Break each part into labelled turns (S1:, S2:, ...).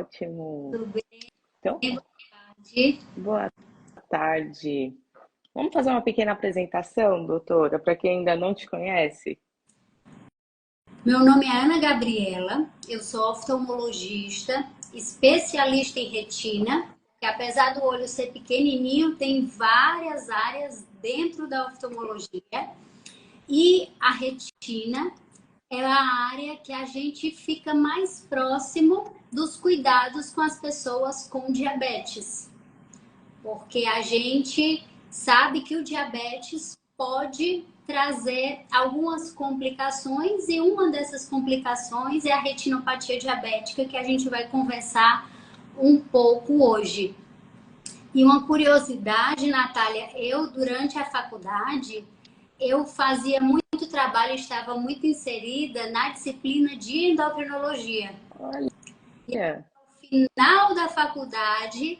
S1: Ótimo.
S2: Tudo bem?
S1: Então,
S2: Boa tarde.
S1: boa tarde. Vamos fazer uma pequena apresentação, doutora, para quem ainda não te conhece?
S2: Meu nome é Ana Gabriela, eu sou oftalmologista, especialista em retina, que apesar do olho ser pequenininho, tem várias áreas dentro da oftalmologia. E a retina é a área que a gente fica mais próximo dos cuidados com as pessoas com diabetes. Porque a gente sabe que o diabetes pode trazer algumas complicações e uma dessas complicações é a retinopatia diabética, que a gente vai conversar um pouco hoje. E uma curiosidade, Natália, eu durante a faculdade, eu fazia muito trabalho, estava muito inserida na disciplina de endocrinologia.
S1: Olha,
S2: Final da faculdade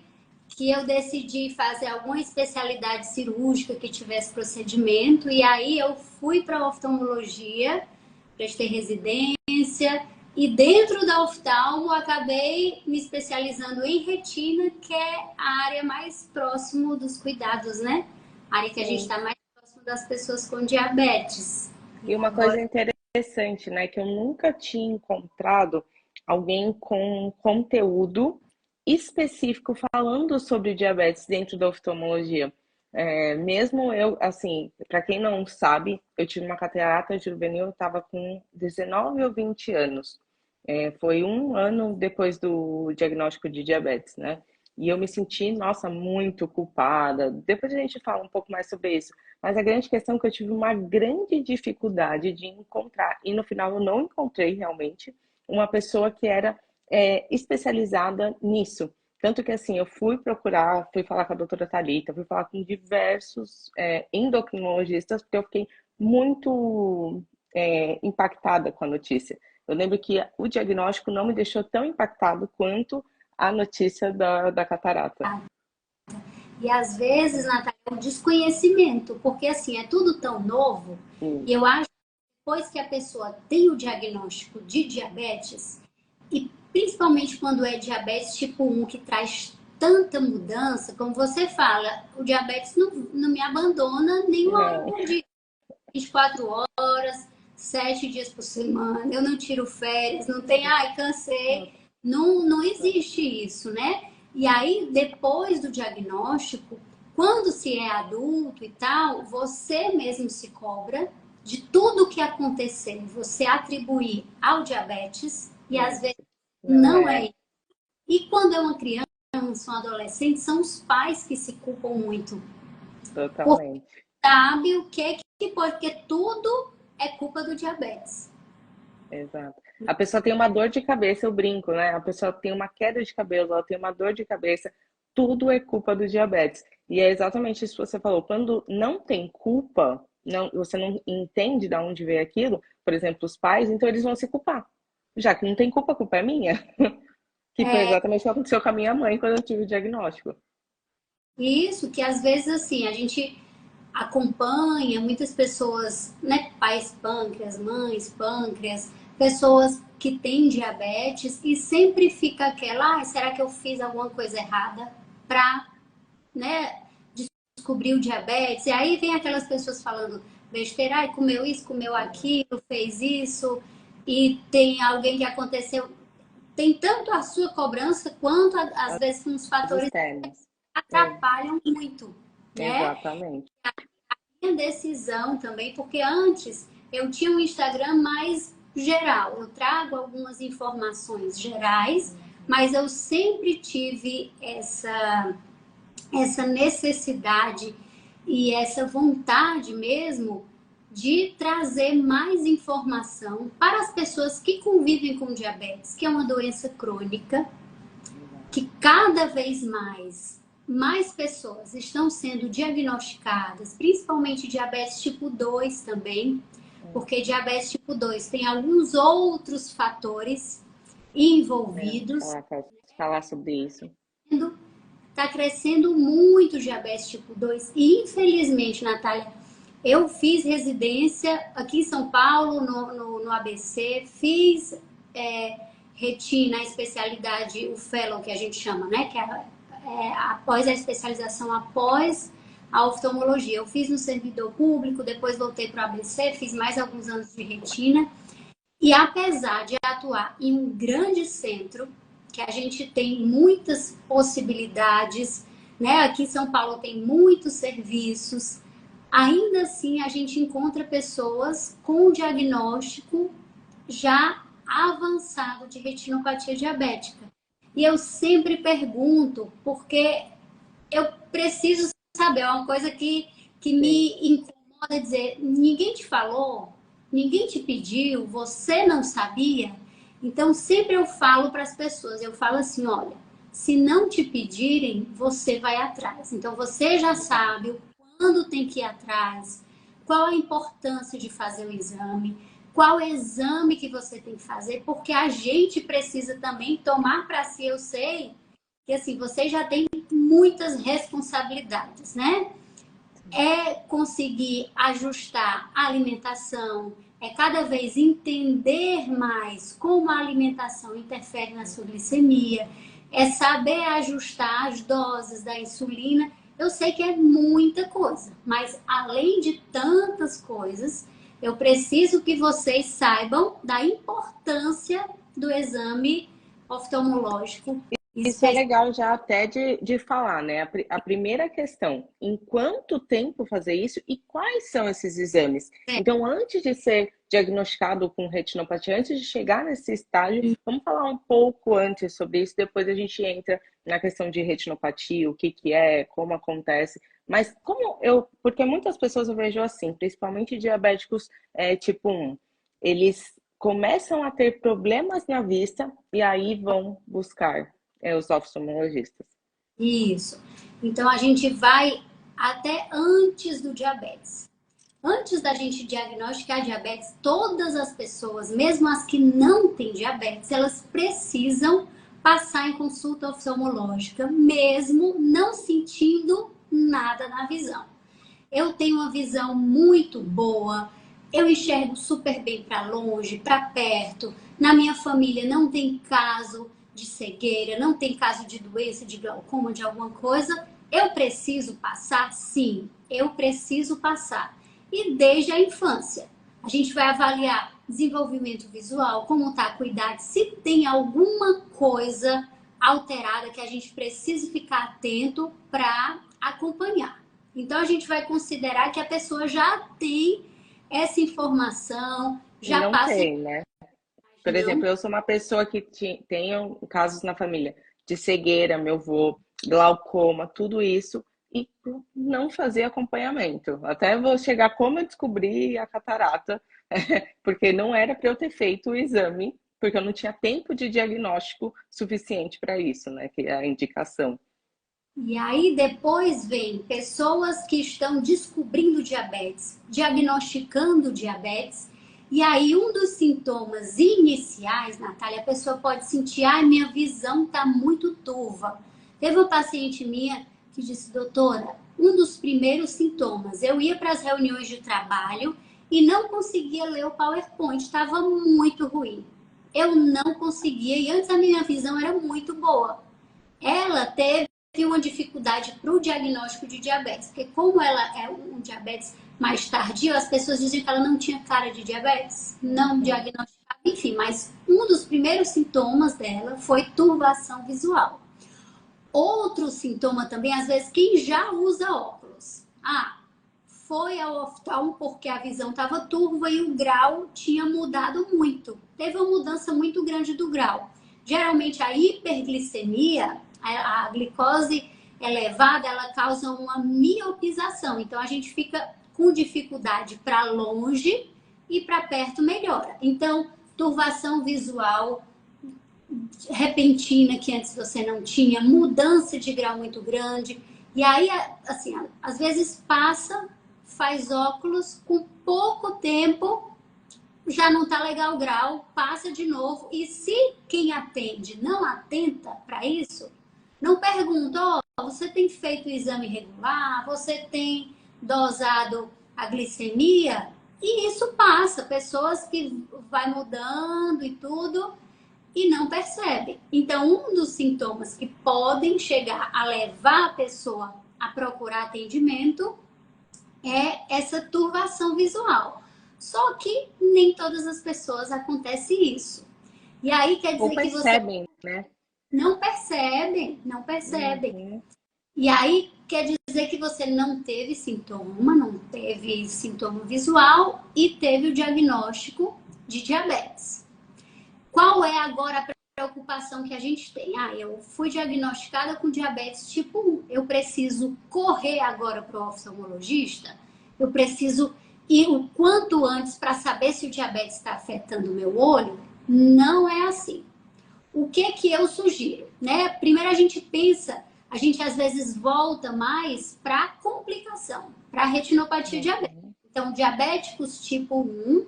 S2: que eu decidi fazer alguma especialidade cirúrgica que tivesse procedimento, e aí eu fui para a oftalmologia, prestei residência, e dentro da oftalmo acabei me especializando em retina, que é a área mais próximo dos cuidados, né? A área que a gente
S1: sim.
S2: está mais próximo das pessoas com diabetes.
S1: E
S2: E
S1: uma
S2: agora,
S1: coisa interessante, né, que eu nunca tinha encontrado alguém com conteúdo específico falando sobre diabetes dentro da oftalmologia. Mesmo eu, assim, para quem não sabe, eu tive uma catarata juvenil, eu estava com 19 ou 20 anos. Foi um ano depois do diagnóstico de diabetes, né? E eu me senti, nossa, muito culpada. Depois a gente fala um pouco mais sobre isso. Mas a grande questão é que eu tive uma grande dificuldade de encontrar, e no final eu não encontrei realmente uma pessoa que era especializada nisso. Tanto que assim, eu fui procurar, fui falar com a doutora Thalita, fui falar com diversos endocrinologistas, porque eu fiquei muito impactada com a notícia. Eu lembro que o diagnóstico não me deixou tão impactado quanto a notícia da catarata.
S2: e às vezes, Natália, é um desconhecimento, porque assim, é tudo tão novo, e
S1: Sim,
S2: eu acho que depois que a pessoa tem o diagnóstico de diabetes, e principalmente quando é diabetes tipo 1, que traz tanta mudança, como você fala, o diabetes não me abandona nenhuma hora
S1: não.
S2: por dia, 24 horas, 7 dias por semana, eu não tiro férias, não tem, ai, cansei, não existe isso, né? E aí, depois do diagnóstico, quando se é adulto e tal, você mesmo se cobra de tudo o que aconteceu, você atribuir ao diabetes, e às vezes
S1: Isso. Não
S2: não é.
S1: é,
S2: E quando é uma criança, um adolescente, são os pais que se culpam muito. Porque
S1: totalmente.
S2: sabe o que pode, porque tudo é culpa do diabetes.
S1: Exato. A pessoa tem uma dor de cabeça, eu brinco, né? A pessoa tem uma queda de cabelo, ela tem uma dor de cabeça, tudo é culpa do diabetes. E é exatamente isso que você falou. Quando não tem culpa, não, você não entende de onde veio aquilo, por exemplo, os pais, então eles vão se culpar. Já que não tem culpa, a culpa é minha. Que foi
S2: É
S1: exatamente o que aconteceu com a minha mãe quando eu tive o diagnóstico.
S2: isso que às vezes assim, a gente acompanha muitas pessoas, né, pais pâncreas, mães pâncreas, pessoas que têm diabetes e sempre fica aquela, ah, será que eu fiz alguma coisa errada para, né, descobrir o diabetes? E aí vem aquelas pessoas falando besteira, ai, comeu isso, comeu aquilo, fez isso, e tem alguém que aconteceu. Tem tanto a sua cobrança quanto, às vezes, uns
S1: As
S2: fatores
S1: externas. É,
S2: atrapalham muito, né?
S1: exatamente.
S2: Minha decisão também, porque antes eu tinha um Instagram mais geral, eu trago algumas informações gerais, mas eu sempre tive essa necessidade e essa vontade mesmo de trazer mais informação para as pessoas que convivem com diabetes, que é uma doença crônica, que cada vez mais pessoas estão sendo diagnosticadas, principalmente diabetes tipo 2 também, porque diabetes tipo 2 tem alguns outros fatores envolvidos.
S1: Falar sobre isso.
S2: Está crescendo muito o diabetes tipo 2 e infelizmente, Natália, eu fiz residência aqui em São Paulo, no ABC, fiz retina, a especialidade, o fellow que a gente chama, né? Que é após a especialização, após a oftalmologia. Eu fiz no servidor público, depois voltei para o ABC, fiz mais alguns anos de retina. E apesar de atuar em um grande centro, que a gente tem muitas possibilidades, né? Aqui em São Paulo tem muitos serviços, ainda assim a gente encontra pessoas com diagnóstico já avançado de retinopatia diabética. E eu sempre pergunto, porque eu preciso saber, é uma coisa que me incomoda dizer, ninguém te falou, ninguém te pediu, você não sabia? Então, sempre eu falo para as pessoas, eu falo assim, olha, se não te pedirem, você vai atrás. Então, você já sabe quando tem que ir atrás, qual a importância de fazer o exame, qual exame que você tem que fazer, porque a gente precisa também tomar para si, eu sei, que assim, você já tem muitas responsabilidades, né? É conseguir ajustar a alimentação, é cada vez entender mais como a alimentação interfere na sua glicemia, é saber ajustar as doses da insulina. Eu sei que é muita coisa, mas além de tantas coisas, eu preciso que vocês saibam da importância do exame oftalmológico.
S1: Isso é legal já até de falar, né? A primeira questão, em quanto tempo fazer isso e quais são esses exames? Então, antes de ser diagnosticado com retinopatia, antes de chegar nesse estágio, vamos falar um pouco antes sobre isso, depois a gente entra na questão de retinopatia, o que é, como acontece. Mas porque muitas pessoas eu vejo assim, principalmente diabéticos tipo 1, eles começam a ter problemas na vista e aí vão buscar os oftalmologistas.
S2: Isso. Então, a gente vai até antes do diabetes. Antes da gente diagnosticar diabetes, todas as pessoas, mesmo as que não têm diabetes, elas precisam passar em consulta oftalmológica, mesmo não sentindo nada na visão. Eu tenho uma visão muito boa, eu enxergo super bem para longe, para perto. Na minha família não tem caso de cegueira, não tem caso de doença, de glaucoma, de alguma coisa. Eu preciso passar? Sim, eu preciso passar. E desde a infância, a gente vai avaliar desenvolvimento visual, como está a acuidade, se tem alguma coisa alterada que a gente precisa ficar atento para acompanhar. Então, a gente vai considerar que a pessoa já tem essa informação, já
S1: não
S2: passa...
S1: tem, né? Por exemplo, eu sou uma pessoa que tenho casos na família de cegueira, meu avô, glaucoma, tudo isso, e não fazer acompanhamento. Até vou chegar como eu descobri a catarata, porque não era para eu ter feito o exame, porque eu não tinha tempo de diagnóstico suficiente para isso, né? Que é a indicação.
S2: E aí depois vem pessoas que estão descobrindo diabetes, diagnosticando diabetes, e aí um dos sintomas iniciais, Natália, a pessoa pode sentir, ai, minha visão está muito turva. Teve uma paciente minha que disse, doutora, um dos primeiros sintomas, eu ia para as reuniões de trabalho e não conseguia ler o PowerPoint, estava muito ruim. Eu não conseguia, e antes a minha visão era muito boa. Ela teve uma dificuldade para o diagnóstico de diabetes, porque como ela é um diabetes mais tardio, as pessoas diziam que ela não tinha cara de diabetes, não diagnosticava, enfim, mas um dos primeiros sintomas dela foi turvação visual. Outro sintoma também, às vezes, quem já usa óculos. Foi ao oftalmo porque a visão estava turva e o grau tinha mudado muito. Teve uma mudança muito grande do grau. Geralmente a hiperglicemia, a glicose elevada, ela causa uma miopização. Então a gente fica com dificuldade para longe e para perto melhora. Então, turvação visual repentina que antes você não tinha, mudança de grau muito grande. E aí, assim, às vezes passa, faz óculos, com pouco tempo já não tá legal o grau, passa de novo. E se quem atende não atenta para isso, não pergunta, você tem feito o exame regular, você tem dosado a glicemia, e isso passa, pessoas que vai mudando e tudo, e não percebe. Então, um dos sintomas que podem chegar a levar a pessoa a procurar atendimento é essa turvação visual. Só que nem todas as pessoas acontece isso. E aí quer
S1: Ou
S2: dizer que você
S1: percebem, né?
S2: não percebem.
S1: Uhum.
S2: E aí quer dizer que você não teve sintoma, não teve sintoma visual e teve o diagnóstico de diabetes. Qual é agora a preocupação que a gente tem? Ah, eu fui diagnosticada com diabetes tipo 1. Eu preciso correr agora para o oftalmologista? Eu preciso ir o quanto antes para saber se o diabetes está afetando o meu olho? Não é assim. O que eu sugiro? Né? Primeiro a gente pensa, a gente às vezes volta mais para complicação, para retinopatia diabética. Então, diabéticos tipo 1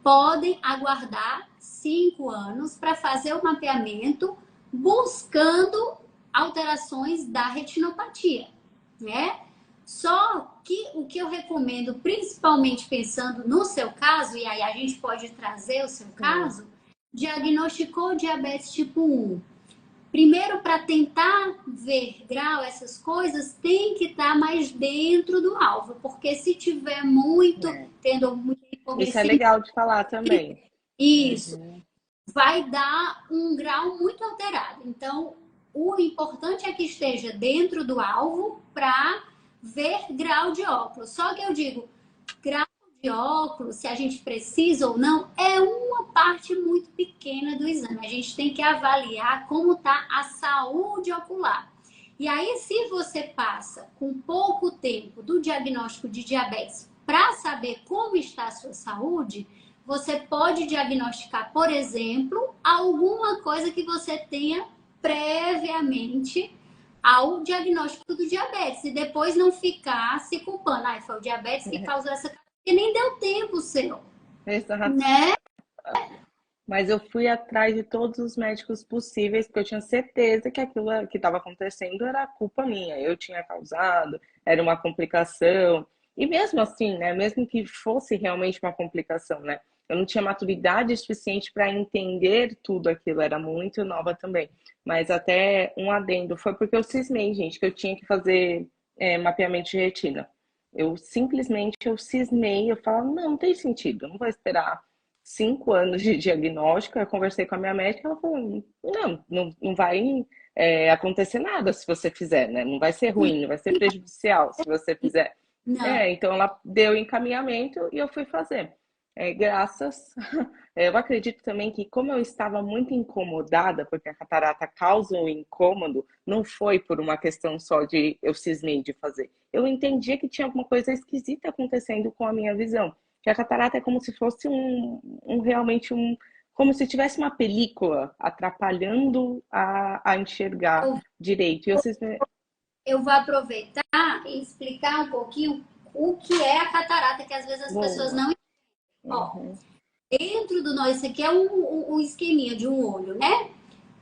S2: podem aguardar 5 anos para fazer o mapeamento buscando alterações da retinopatia, né? Só que o que eu recomendo, principalmente pensando no seu caso, e aí a gente pode trazer o seu caso, diagnosticou diabetes tipo 1. Primeiro, para tentar ver grau, essas coisas, tem que estar mais dentro do alvo, porque se tiver muito, tendo muita
S1: Isso é
S2: hipoglicemia,
S1: legal de falar também.
S2: isso vai dar um grau muito alterado. Então, o importante é que esteja dentro do alvo para ver grau de óculos. Só que eu digo, grau de óculos, se a gente precisa ou não, é uma parte muito pequena do exame. A gente tem que avaliar como está a saúde ocular. E aí, se você passa com pouco tempo do diagnóstico de diabetes para saber como está a sua saúde, você pode diagnosticar, por exemplo, alguma coisa que você tenha previamente ao diagnóstico do diabetes e depois não ficar se culpando. Ah, foi o diabetes que causou essa... Porque nem deu tempo seu,
S1: Exato.
S2: né?
S1: Mas eu fui atrás de todos os médicos possíveis, porque eu tinha certeza que aquilo que estava acontecendo era culpa minha. Eu tinha causado, era uma complicação. E mesmo assim, né? Mesmo que fosse realmente uma complicação, né? Eu não tinha maturidade suficiente para entender tudo aquilo, era muito nova também. Mas até um adendo, foi porque eu cismei, gente, que eu tinha que fazer mapeamento de retina. Eu cismei, eu falo, não tem sentido, não vou esperar 5 anos de diagnóstico. Eu conversei com a minha médica, ela falou, não vai acontecer nada se você fizer, né? Não vai ser ruim, não vai ser prejudicial se você fizer.
S2: Não.
S1: Então ela deu encaminhamento e eu fui fazer. Graças. Eu acredito também que, como eu estava muito incomodada, porque a catarata causa um incômodo, não foi por uma questão só de eu cismei de fazer. Eu entendia que tinha alguma coisa esquisita acontecendo com a minha visão. Que a catarata é como se fosse realmente como se tivesse uma película atrapalhando a enxergar direito. E eu cismei.
S2: Eu vou aproveitar e explicar um pouquinho o que é a catarata, que às vezes as pessoas
S1: Boa.
S2: não entendem. Ó, dentro do nosso, isso aqui é um esqueminha de um olho, né?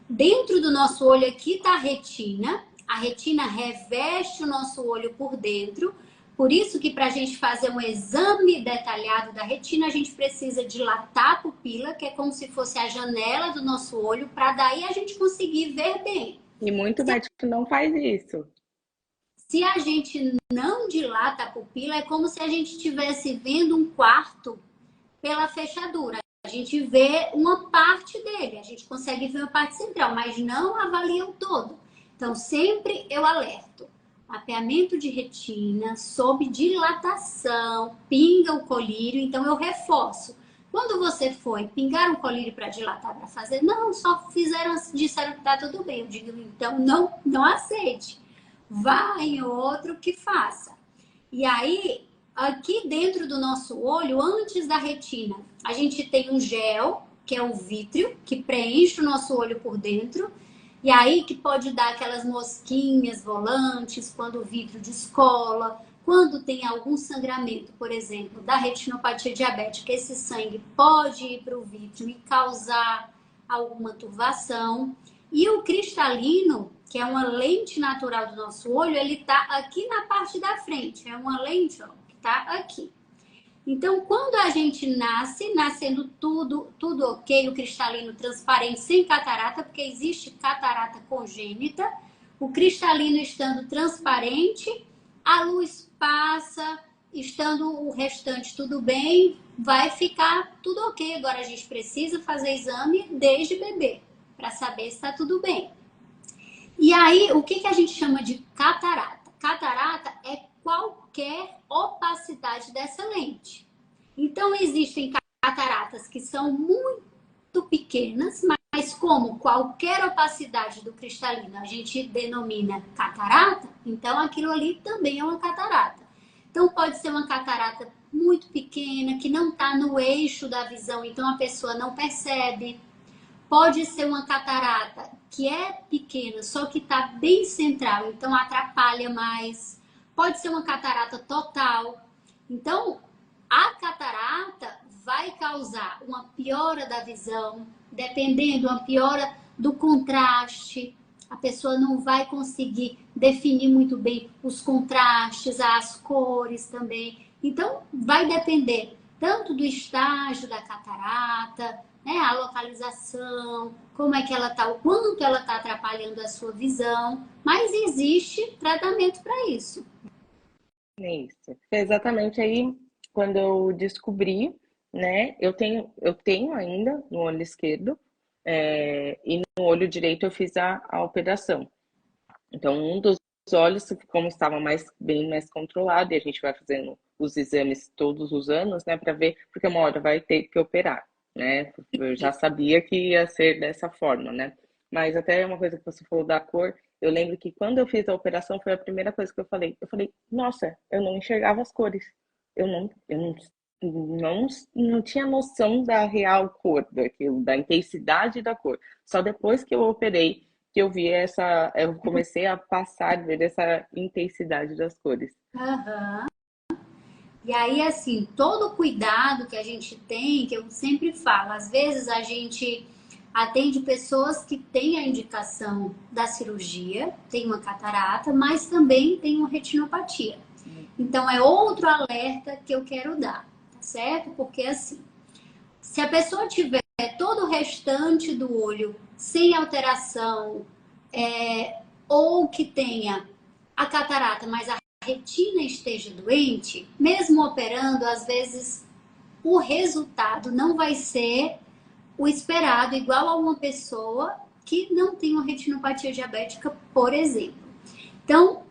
S2: Dentro do nosso olho aqui está a retina reveste o nosso olho por dentro, por isso que para a gente fazer um exame detalhado da retina, a gente precisa dilatar a pupila, que é como se fosse a janela do nosso olho, para daí a gente conseguir ver bem.
S1: E muito médico não faz isso.
S2: Se a gente não dilata a pupila, é como se a gente estivesse vendo um quarto pela fechadura. A gente vê uma parte dele, a gente consegue ver uma parte central, mas não avalia o todo. Então, sempre eu alerto. Mapeamento de retina, sob dilatação, pinga o colírio, então eu reforço. Quando você foi, pingar o colírio para dilatar, para fazer? Não, só fizeram, disseram que tá tudo bem. Eu digo, então não aceite. Vá em outro que faça. E aí, aqui dentro do nosso olho, antes da retina, a gente tem um gel, que é o vítreo, que preenche o nosso olho por dentro. E aí que pode dar aquelas mosquinhas volantes, quando o vítreo descola, quando tem algum sangramento, por exemplo, da retinopatia diabética, esse sangue pode ir para o vítreo e causar alguma turvação. E o cristalino, que é uma lente natural do nosso olho, ele tá aqui na parte da frente. É uma lente, ó, que tá aqui. Então, quando a gente nasce, nascendo tudo ok, o cristalino transparente, sem catarata, porque existe catarata congênita, o cristalino estando transparente, a luz passa, estando o restante tudo bem, vai ficar tudo ok. Agora a gente precisa fazer exame desde bebê, para saber se está tudo bem. E aí, o que a gente chama de catarata? Catarata é qualquer opacidade dessa lente. Então, existem cataratas que são muito pequenas, mas como qualquer opacidade do cristalino a gente denomina catarata, então aquilo ali também é uma catarata. Então, pode ser uma catarata muito pequena, que não está no eixo da visão, então a pessoa não percebe. Pode ser uma catarata que é pequena, só que está bem central, então atrapalha mais. Pode ser uma catarata total. Então, a catarata vai causar uma piora da visão, dependendo, uma piora do contraste. A pessoa não vai conseguir definir muito bem os contrastes, as cores também. Então, vai depender tanto do estágio da catarata, né, a localização, como é que ela está, o quanto ela está atrapalhando a sua visão, mas existe tratamento para isso.
S1: É isso. Foi exatamente aí quando eu descobri, né? Eu tenho ainda no olho esquerdo, e no olho direito eu fiz a operação. Então, um dos olhos, como estava bem mais controlado, e a gente vai fazendo os exames todos os anos, né, para ver, porque uma hora vai ter que operar, né? Eu já sabia que ia ser dessa forma, né? Mas até uma coisa que você falou da cor, eu lembro que quando eu fiz a operação foi a primeira coisa que eu falei. Eu falei, nossa, eu não enxergava as cores. Eu não tinha noção da real cor daquilo, da intensidade da cor. Só depois que eu operei que eu vi eu comecei a passar, ver essa intensidade das cores.
S2: Uhum. E aí, assim, todo o cuidado que a gente tem, que eu sempre falo, às vezes a gente atende pessoas que têm a indicação da cirurgia, tem uma catarata, mas também tem uma retinopatia. Então, é outro alerta que eu quero dar, tá certo? Porque, assim, se a pessoa tiver todo o restante do olho sem alteração, ou que tenha a catarata, mas a retina esteja doente, mesmo operando, às vezes o resultado não vai ser o esperado, igual a uma pessoa que não tem uma retinopatia diabética, por exemplo. Então,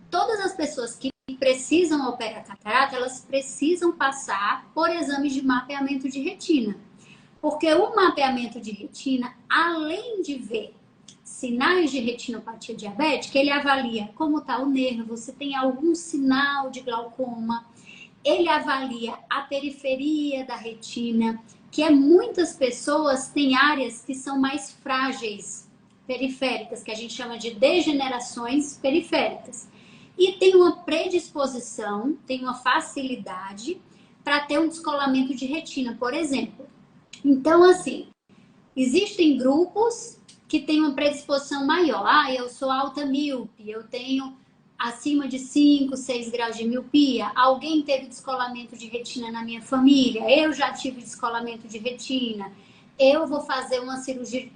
S2: todas as pessoas que precisam operar catarata, elas precisam passar por exames de mapeamento de retina. Porque o mapeamento de retina, além de ver sinais de retinopatia diabética, ele avalia como está o nervo, se tem algum sinal de glaucoma, ele avalia a periferia da retina, que muitas pessoas têm áreas que são mais frágeis, periféricas, que a gente chama de degenerações periféricas. E tem uma predisposição, tem uma facilidade para ter um descolamento de retina, por exemplo. Então, assim, existem grupos que têm uma predisposição maior. Ah, eu sou alta míope, eu tenho acima de 5, 6 graus de miopia. Alguém teve descolamento de retina na minha família? Eu já tive descolamento de retina. Eu vou fazer uma cirurgia,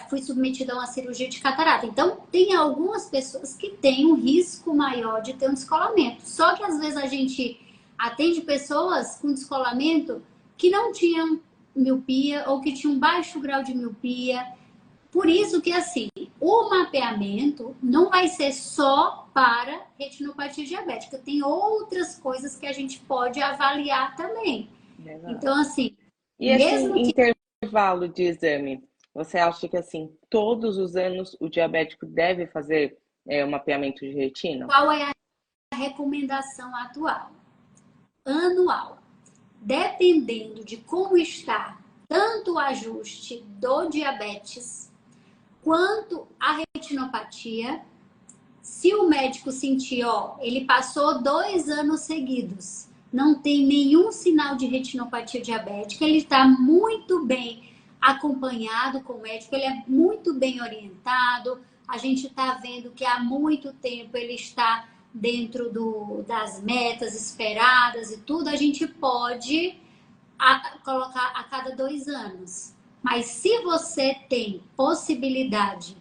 S2: fui submetida a uma cirurgia de catarata. Então, tem algumas pessoas que têm um risco maior de ter um descolamento. Só que às vezes a gente atende pessoas com descolamento que não tinham miopia ou que tinham um baixo grau de miopia. Por isso que, assim, o mapeamento não vai ser só para retinopatia diabética. Tem outras coisas que a gente pode avaliar também.
S1: Exato.
S2: Então, assim,
S1: E esse intervalo de exame, você acha que, assim, todos os anos o diabético deve fazer um mapeamento de retina?
S2: Qual é a recomendação atual? Anual. Dependendo de como está tanto o ajuste do diabetes quanto a retinopatia, se o médico sentir, ele passou 2 anos seguidos, não tem nenhum sinal de retinopatia diabética, ele está muito bem acompanhado com o médico, ele é muito bem orientado, a gente está vendo que há muito tempo ele está dentro das metas esperadas e tudo, a gente pode colocar a cada 2 anos. Mas se você tem possibilidade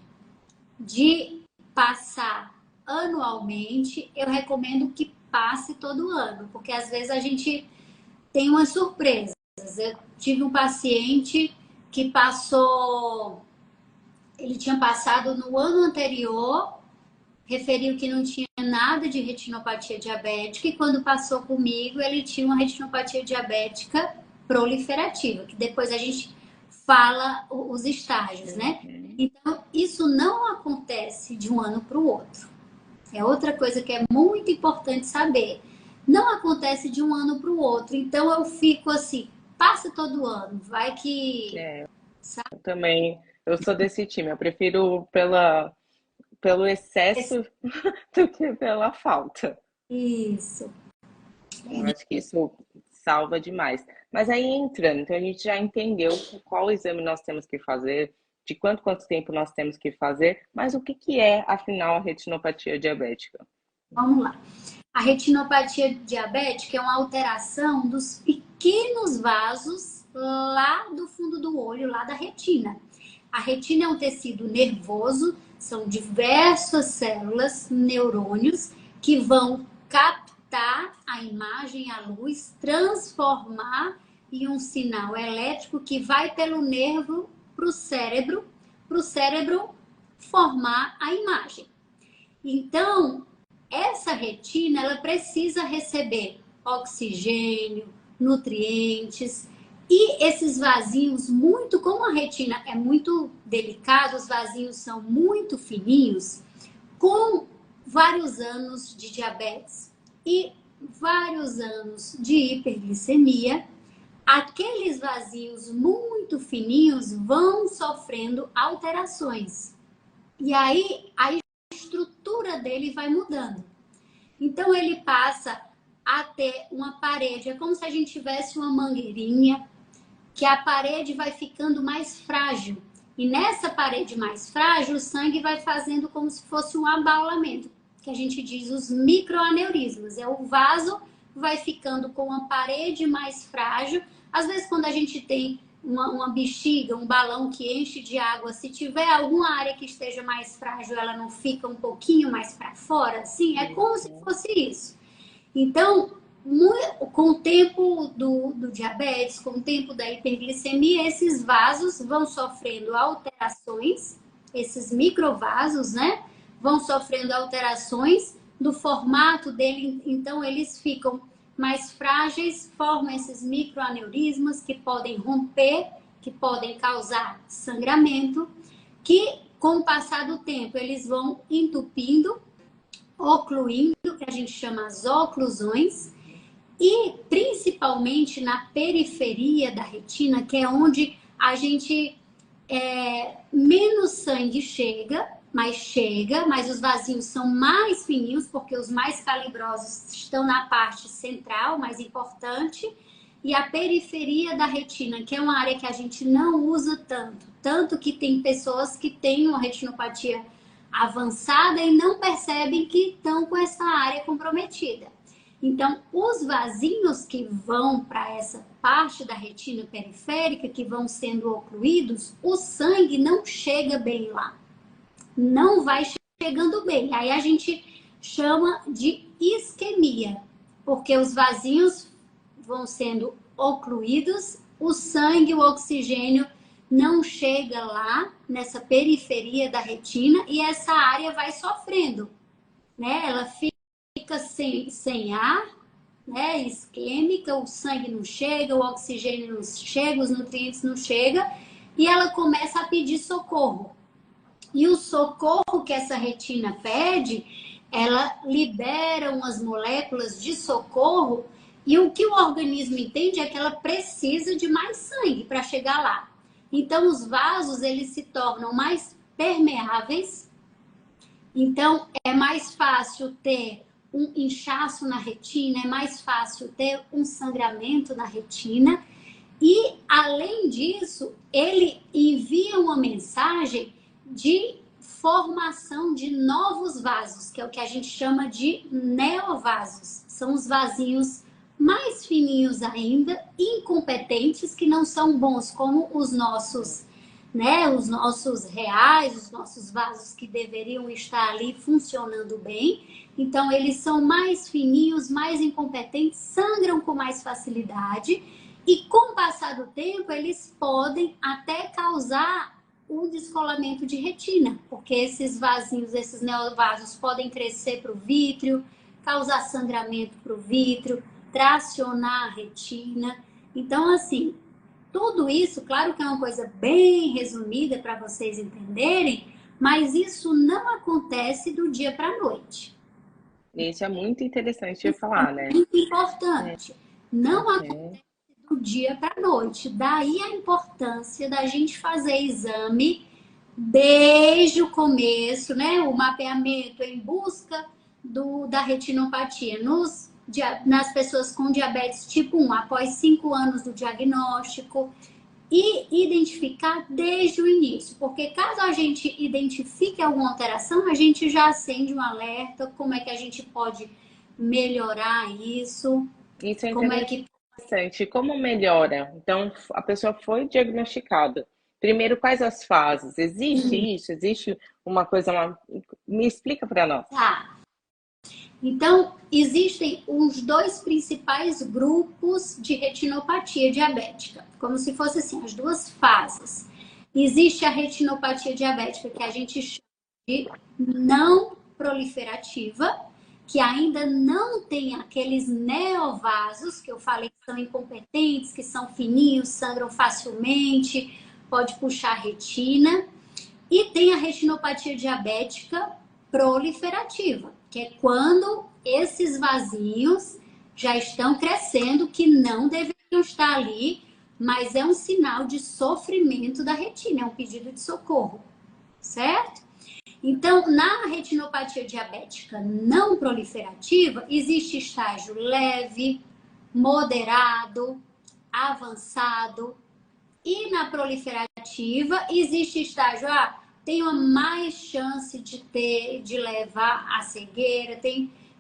S2: de passar anualmente, eu recomendo que passe todo ano, porque às vezes a gente tem umas surpresas. Eu tive um paciente que passou, ele tinha passado no ano anterior, referiu que não tinha nada de retinopatia diabética, e quando passou comigo, ele tinha uma retinopatia diabética proliferativa, que depois a gente fala os estágios, né? Então, isso não acontece de um ano para o outro. É outra coisa que é muito importante saber. Não acontece de um ano para o outro. Então, eu fico assim, passa todo ano, vai que...
S1: Eu também, eu sou desse time, eu prefiro pelo excesso do que pela falta.
S2: Isso.
S1: Eu acho que isso salva demais. Mas aí entrando, então a gente já entendeu qual exame nós temos que fazer, de quanto tempo nós temos que fazer, mas o que é, afinal, a retinopatia diabética?
S2: Vamos lá. A retinopatia diabética é uma alteração dos pequenos vasos lá do fundo do olho, lá da retina. A retina é um tecido nervoso, são diversas células, neurônios, que vão captar a imagem, a luz, transformar em um sinal elétrico que vai pelo nervo para o cérebro formar a imagem. Então, essa retina, ela precisa receber oxigênio, nutrientes, e esses vasinhos como a retina é muito delicada, os vasinhos são muito fininhos, com vários anos de diabetes e vários anos de hiperglicemia, aqueles vasinhos muito fininhos vão sofrendo alterações. E aí a estrutura dele vai mudando. Então ele passa a ter uma parede, é como se a gente tivesse uma mangueirinha, que a parede vai ficando mais frágil. E nessa parede mais frágil, o sangue vai fazendo como se fosse um abaulamento, que a gente diz os microaneurismas. É o vaso vai ficando com a parede mais frágil. Às vezes, quando a gente tem uma bexiga, um balão que enche de água, se tiver alguma área que esteja mais frágil, ela não fica um pouquinho mais para fora? Sim, é como se fosse isso. Então, com o tempo do diabetes, com o tempo da hiperglicemia, esses vasos vão sofrendo alterações, esses microvasos, né? Vão sofrendo alterações do formato dele, então eles ficam mais frágeis, formam esses microaneurismas que podem romper, que podem causar sangramento, que com o passar do tempo eles vão entupindo, ocluindo, que a gente chama as oclusões, e principalmente na periferia da retina, que é onde a gente menos sangue chega, mas os vasinhos são mais fininhos, porque os mais calibrosos estão na parte central, mais importante, e a periferia da retina, que é uma área que a gente não usa tanto que tem pessoas que têm uma retinopatia avançada e não percebem que estão com essa área comprometida. Então, os vasinhos que vão para essa parte da retina periférica, que vão sendo ocluídos, o sangue não chega bem lá. Não vai chegando bem. Aí a gente chama de isquemia, porque os vasinhos vão sendo ocluídos, o sangue, o oxigênio não chega lá nessa periferia da retina e essa área vai sofrendo, né? Ela fica sem ar, né? Isquêmica, o sangue não chega, o oxigênio não chega, os nutrientes não chegam e ela começa a pedir socorro. E o socorro que essa retina pede, ela libera umas moléculas de socorro e o que o organismo entende é que ela precisa de mais sangue para chegar lá. Então, os vasos, eles se tornam mais permeáveis. Então, é mais fácil ter um inchaço na retina, é mais fácil ter um sangramento na retina. E, além disso, ele envia uma mensagem de formação de novos vasos, que é o que a gente chama de neovasos. São os vasinhos mais fininhos ainda, incompetentes, que não são bons como os nossos, né, os nossos reais, os nossos vasos que deveriam estar ali funcionando bem. Então, eles são mais fininhos, mais incompetentes, sangram com mais facilidade e, com o passar do tempo, eles podem até causar o descolamento de retina, porque esses vasinhos, esses neovasos podem crescer para o vítreo, causar sangramento para o vítreo, tracionar a retina. Então, assim, tudo isso, claro que é uma coisa bem resumida para vocês entenderem, mas isso não acontece do dia para a noite.
S1: Isso é muito interessante de falar, né?
S2: Muito importante. Não
S1: Ok.
S2: acontece do dia para a noite. Daí a importância da gente fazer exame desde o começo, né? O mapeamento em busca da retinopatia nas pessoas com diabetes tipo 1, após 5 anos do diagnóstico, e identificar desde o início, porque caso a gente identifique alguma alteração, a gente já acende um alerta, como é que a gente pode melhorar isso,
S1: Isso é
S2: como é que...
S1: interessante. Como melhora? Então, a pessoa foi diagnosticada. Primeiro, quais as fases? Existe isso? Existe uma coisa... Me explica para nós.
S2: Tá. Então, existem os dois principais grupos de retinopatia diabética, como se fosse assim, as duas fases. Existe a retinopatia diabética, que a gente chama de não proliferativa, que ainda não tem aqueles neovasos, que eu falei que são incompetentes, que são fininhos, sangram facilmente, pode puxar a retina. E tem a retinopatia diabética proliferativa, que é quando esses vasinhos já estão crescendo, que não deveriam estar ali, mas é um sinal de sofrimento da retina, é um pedido de socorro, certo? Então, na retinopatia diabética não proliferativa, existe estágio leve, moderado, avançado, e na proliferativa existe estágio, tem uma mais chance de levar à cegueira,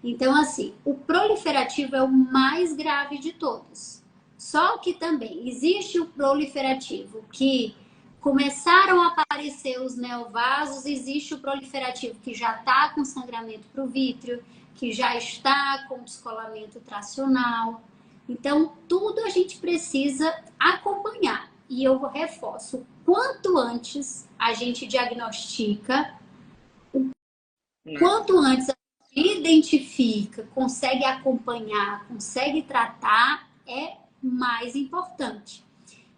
S2: então assim, o proliferativo é o mais grave de todos. Só que também existe o proliferativo que começaram a aparecer os neovasos, existe o proliferativo que já está com sangramento para o vítreo, que já está com descolamento tracional. Então, tudo a gente precisa acompanhar. E eu reforço, quanto antes a gente diagnostica, quanto antes a gente identifica, consegue acompanhar, consegue tratar, é mais importante.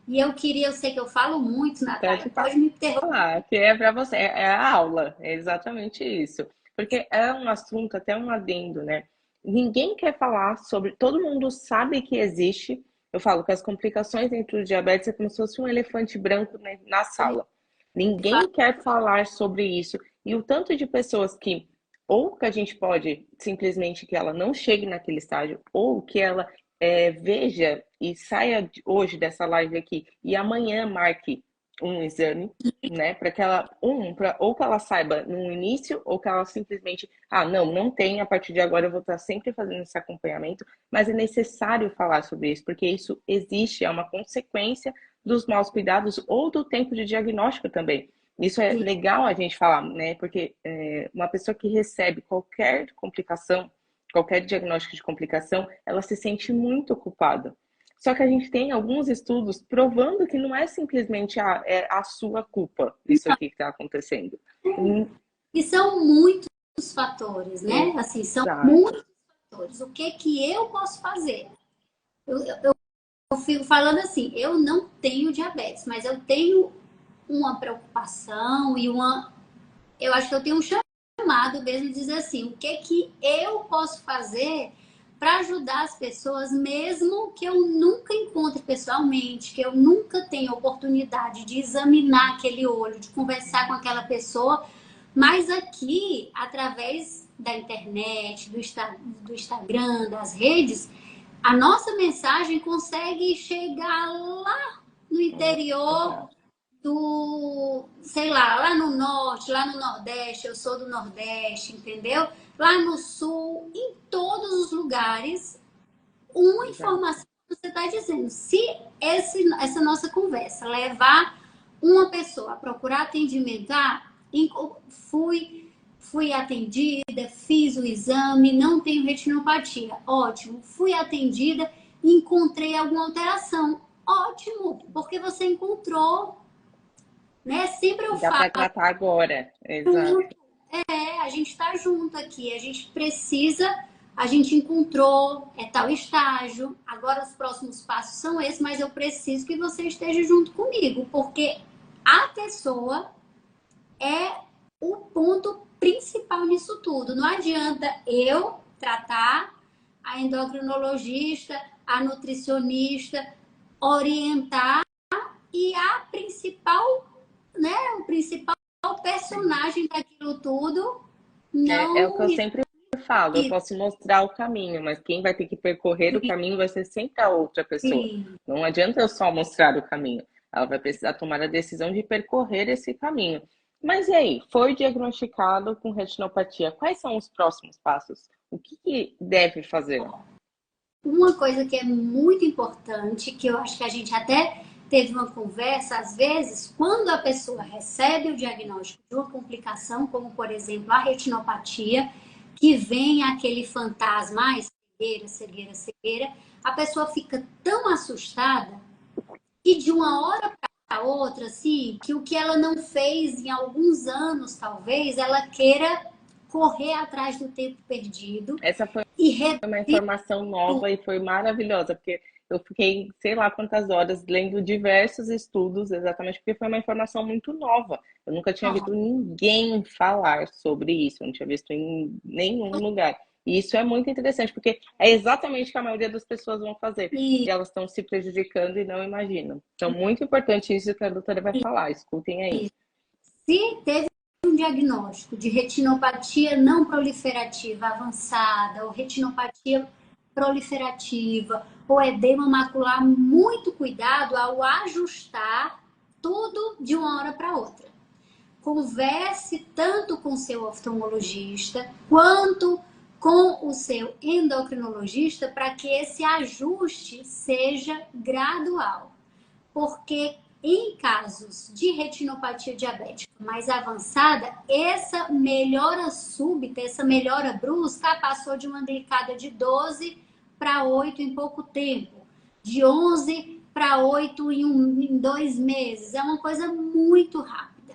S2: E eu sei que eu falo muito, Natália, pode me interromper.
S1: Falar, que é para você, é a aula, é exatamente isso. Porque é um assunto, até um adendo, né? Ninguém quer falar sobre, todo mundo sabe que existe. Eu falo que as complicações dentro do diabetes é como se fosse um elefante branco na sala. Ninguém quer falar sobre isso. E o tanto de pessoas que, ou que a gente pode simplesmente que ela não chegue naquele estágio, ou que ela veja e saia hoje dessa live aqui e amanhã marque um exame, né, para que ela ou que ela saiba no início ou que ela simplesmente, não tem, a partir de agora eu vou estar sempre fazendo esse acompanhamento, mas é necessário falar sobre isso, porque isso existe, é uma consequência dos maus cuidados ou do tempo de diagnóstico também. Isso é legal a gente falar, né, porque uma pessoa que recebe qualquer complicação, qualquer diagnóstico de complicação, ela se sente muito culpada. Só que a gente tem alguns estudos provando que não é simplesmente a sua culpa isso aqui que está acontecendo.
S2: E são muitos fatores, né? Assim, são muitos fatores. O que eu posso fazer? Eu fico falando assim, eu não tenho diabetes, mas eu tenho uma preocupação e eu acho que eu tenho um chamado mesmo de dizer assim, o que eu posso fazer para ajudar as pessoas, mesmo que eu nunca encontre pessoalmente, que eu nunca tenha oportunidade de examinar aquele olho, de conversar com aquela pessoa, mas aqui, através da internet, do Instagram, das redes, a nossa mensagem consegue chegar lá no interior sei lá no norte, lá no nordeste, eu sou do nordeste, entendeu? Lá no sul, em todos os lugares, uma informação que você está dizendo. Se essa nossa conversa levar uma pessoa a procurar atendimento, fui atendida, fiz o exame, não tenho retinopatia, ótimo. Fui atendida, encontrei alguma alteração, ótimo, porque você encontrou, né? Sempre eu
S1: Dá
S2: falo.
S1: para tratar agora, exato.
S2: A gente está junto aqui, a gente encontrou, tal estágio, agora os próximos passos são esses, mas eu preciso que você esteja junto comigo, porque a pessoa é o ponto principal nisso tudo. Não adianta eu tratar a endocrinologista, a nutricionista, orientar e a principal, né, o principal personagem daquilo tudo não
S1: É o que eu sempre falo, eu posso mostrar o caminho, mas quem vai ter que percorrer o caminho vai ser sempre a outra pessoa. Não adianta eu só mostrar o caminho, ela vai precisar tomar a decisão de percorrer esse caminho. Mas e aí, foi diagnosticado com retinopatia, quais são os próximos passos? O que deve fazer?
S2: Uma coisa que é muito importante, que eu acho que a gente até teve uma conversa, às vezes, quando a pessoa recebe o diagnóstico de uma complicação, como por exemplo a retinopatia, que vem aquele fantasma, cegueira, cegueira, cegueira, a pessoa fica tão assustada que de uma hora para outra, assim, que o que ela não fez em alguns anos, talvez, ela queira correr atrás do tempo perdido.
S1: Essa foi
S2: e
S1: uma informação nova e foi maravilhosa, porque eu fiquei, sei lá quantas horas, lendo diversos estudos, exatamente porque foi uma informação muito nova. Eu nunca tinha visto ninguém falar sobre isso, eu não tinha visto em nenhum lugar. E isso é muito interessante, porque é exatamente o que a maioria das pessoas vão fazer. E elas estão se prejudicando e não imaginam. Então, muito importante isso que a doutora vai falar. Escutem aí.
S2: Se teve um diagnóstico de retinopatia não proliferativa avançada, ou retinopatia proliferativa, ou edema macular, muito cuidado ao ajustar tudo de uma hora para outra. Converse tanto com seu oftalmologista quanto com o seu endocrinologista para que esse ajuste seja gradual. Porque em casos de retinopatia diabética mais avançada, essa melhora súbita, essa melhora brusca, passou de uma glicada de 12 para 8 em pouco tempo, de 11 para 8 em 2 meses. É uma coisa muito rápida.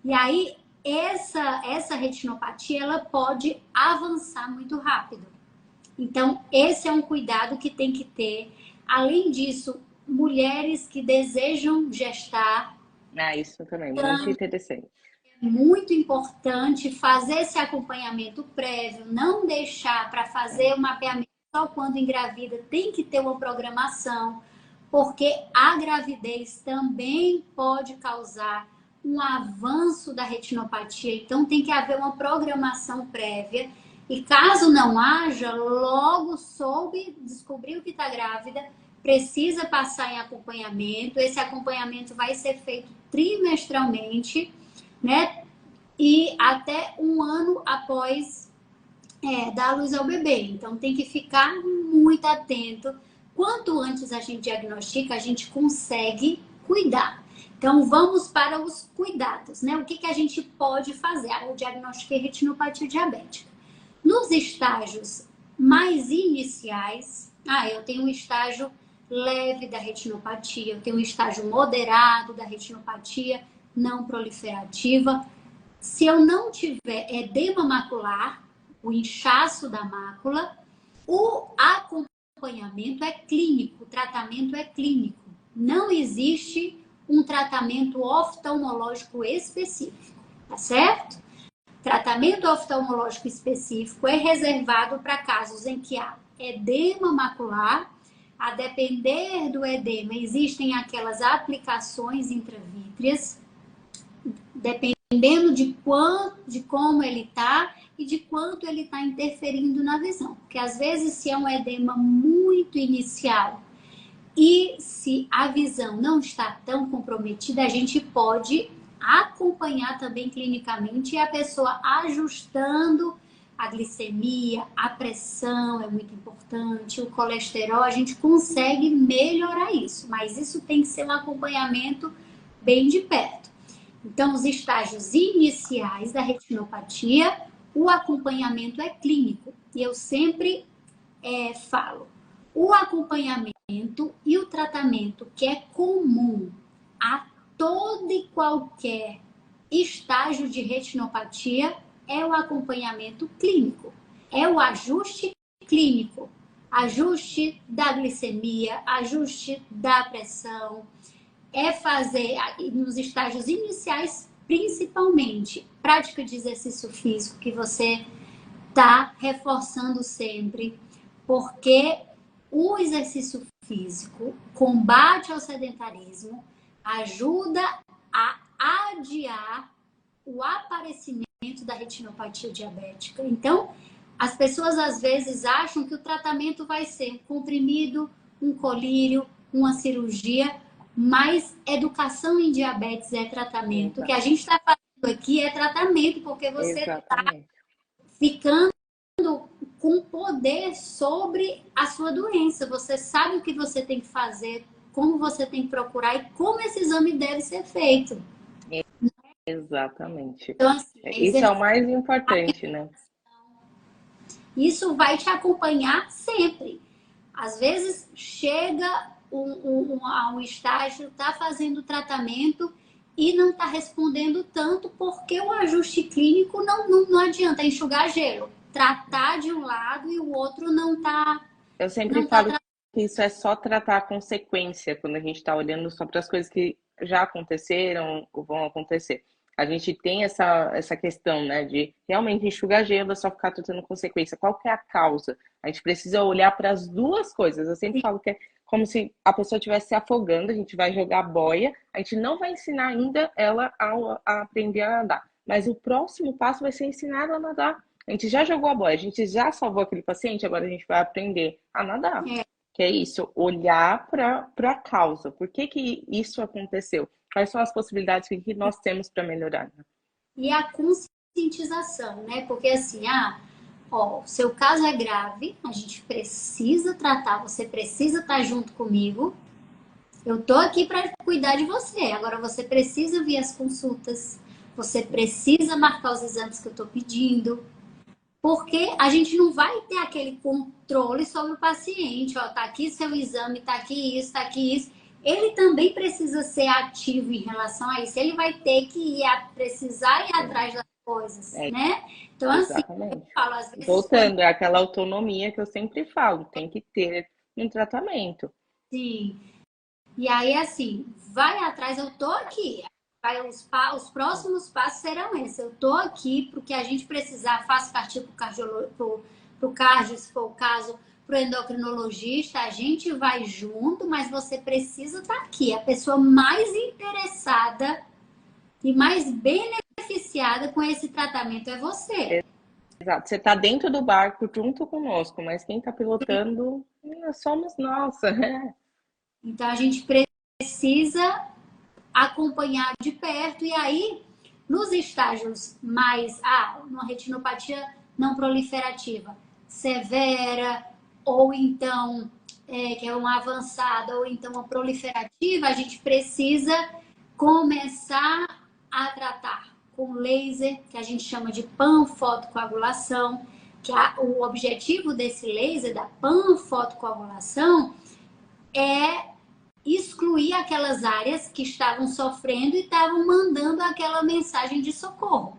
S2: E aí, essa retinopatia, ela pode avançar muito rápido. Então, esse é um cuidado que tem que ter. Além disso, mulheres que desejam gestar.
S1: Isso também, muito interessante.
S2: É muito importante fazer esse acompanhamento prévio, não deixar para fazer o mapeamento só quando engravida, tem que ter uma programação, porque a gravidez também pode causar um avanço da retinopatia, então tem que haver uma programação prévia. E caso não haja, logo descobriu que está grávida, precisa passar em acompanhamento. Esse acompanhamento vai ser feito trimestralmente, né? E até um ano após dar à luz ao bebê. Então tem que ficar muito atento. Quanto antes a gente diagnostica, a gente consegue cuidar. Então vamos para os cuidados, né? O que a gente pode fazer? Eu diagnostiquei retinopatia diabética. Nos estágios mais iniciais, eu tenho um estágio leve da retinopatia, eu tenho um estágio moderado da retinopatia não proliferativa. Se eu não tiver edema macular, o inchaço da mácula, o acompanhamento é clínico, o tratamento é clínico. Não existe um tratamento oftalmológico específico, tá certo? Tratamento oftalmológico específico é reservado para casos em que há edema macular. A depender do edema, existem aquelas aplicações intravítreas, dependendo de como ele está e de quanto ele está interferindo na visão. Porque às vezes, se é um edema muito inicial E se a visão não está tão comprometida, a gente pode acompanhar também clinicamente a pessoa ajustando a glicemia, a pressão é muito importante, o colesterol, a gente consegue melhorar isso, mas isso tem que ser um acompanhamento bem de perto. Então, os estágios iniciais da retinopatia, o acompanhamento é clínico. E eu sempre falo, o acompanhamento e o tratamento que é comum a todo e qualquer estágio de retinopatia é o acompanhamento clínico, é o ajuste clínico, ajuste da glicemia, ajuste da pressão, é fazer nos estágios iniciais, principalmente, prática de exercício físico que você está reforçando sempre, porque o exercício físico combate ao sedentarismo, ajuda a adiar o aparecimento da retinopatia diabética. Então, as pessoas às vezes acham que o tratamento vai ser um comprimido, um colírio, uma cirurgia, mas educação em diabetes é tratamento.
S1: Exato.
S2: O que a gente está fazendo aqui é tratamento, porque você está ficando com poder sobre a sua doença. Você sabe o que você tem que fazer, como você tem que procurar e como esse exame deve ser feito.
S1: Exatamente.
S2: Então, assim,
S1: Isso é o mais importante, né?
S2: Isso vai te acompanhar sempre. Às vezes chega a um estágio, está fazendo tratamento e não está respondendo tanto porque o ajuste clínico não adianta enxugar gelo. Tratar de um lado e o outro não está.
S1: Eu sempre falo que isso é só tratar a consequência, quando a gente está olhando só para as coisas que já aconteceram ou vão acontecer. A gente tem essa questão, né, de realmente enxugar gelo, é só ficar tratando consequência. Qual que é a causa? A gente precisa olhar para as duas coisas. Eu sempre falo que é como se a pessoa estivesse se afogando, a gente vai jogar boia, a gente não vai ensinar ainda ela a aprender a nadar. Mas o próximo passo vai ser ensinar ela a nadar. A gente já jogou a boia, a gente já salvou aquele paciente, agora a gente vai aprender a nadar. Que é isso, olhar para a causa. Por que isso aconteceu? Quais são as possibilidades que nós temos para melhorar? Né?
S2: E a conscientização, né? Porque assim, o seu caso é grave, a gente precisa tratar, você precisa estar junto comigo. Eu tô aqui para cuidar de você. Agora você precisa vir às consultas, você precisa marcar os exames que eu tô pedindo. Porque a gente não vai ter aquele controle sobre o paciente. Ó, tá aqui seu exame, tá aqui isso, tá aqui isso. Ele também precisa ser ativo em relação a isso. Ele vai ter que precisar ir atrás das coisas, né? Então,
S1: exatamente.
S2: Assim, eu falo, às vezes...
S1: Voltando, é aquela autonomia que eu sempre falo, tem que ter um tratamento.
S2: Sim. E aí, assim, vai atrás, eu tô aqui. Os próximos passos serão esses. Eu tô aqui porque a gente precisar, faço partir pro cardio, se for o caso, pro endocrinologista, a gente vai junto, mas você precisa estar aqui. A pessoa mais interessada e mais beneficiada com esse tratamento é você.
S1: Exato, você está dentro do barco junto conosco, mas quem está pilotando somos nós.
S2: Então a gente precisa acompanhar de perto e aí nos estágios mais uma retinopatia não proliferativa severa ou então que é uma avançada ou então uma proliferativa, a gente precisa começar a tratar com laser, que a gente chama de panfotocoagulação, que o objetivo desse laser da panfotocoagulação é excluir aquelas áreas que estavam sofrendo e estavam mandando aquela mensagem de socorro.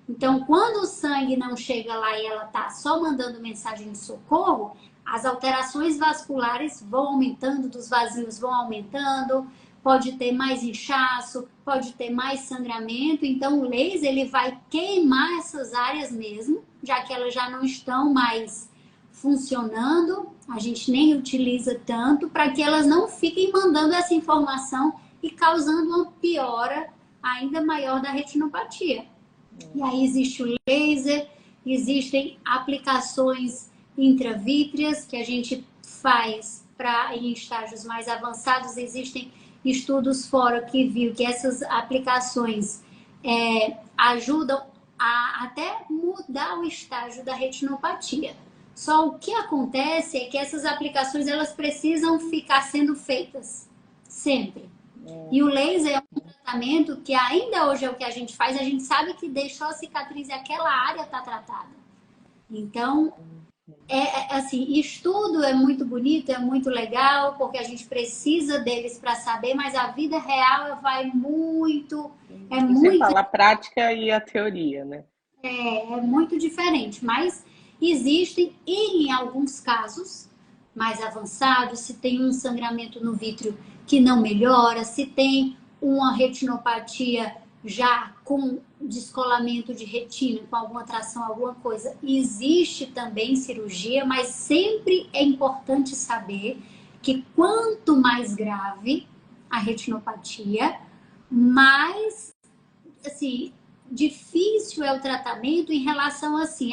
S2: Então, quando o sangue não chega lá e ela está só mandando mensagem de socorro, as alterações vasculares vão aumentando, dos vazios vão aumentando, pode ter mais inchaço, pode ter mais sangramento. Então, o laser ele vai queimar essas áreas mesmo, já que elas já não estão mais funcionando, a gente nem utiliza tanto para que elas não fiquem mandando essa informação e causando uma piora ainda maior da retinopatia. E aí existe o laser, existem aplicações intravítreas que a gente faz em estágios mais avançados. Existem estudos fora que viu que essas aplicações ajudam a até mudar o estágio da retinopatia. Só o que acontece é que essas aplicações elas precisam ficar sendo feitas sempre. E o laser é um tratamento que ainda hoje é o que a gente faz, a gente sabe que deixou a cicatriz e aquela área está tratada. Então, assim, estudo é muito bonito, é muito legal, porque a gente precisa deles para saber, mas a vida real vai muito,
S1: Você fala a prática e a teoria, né?
S2: é muito diferente, mas existem, e em alguns casos mais avançados, se tem um sangramento no vítreo que não melhora, se tem uma retinopatia já com descolamento de retina, com alguma tração, alguma coisa, existe também cirurgia, mas sempre é importante saber que quanto mais grave a retinopatia, mais, assim, difícil é o tratamento em relação assim,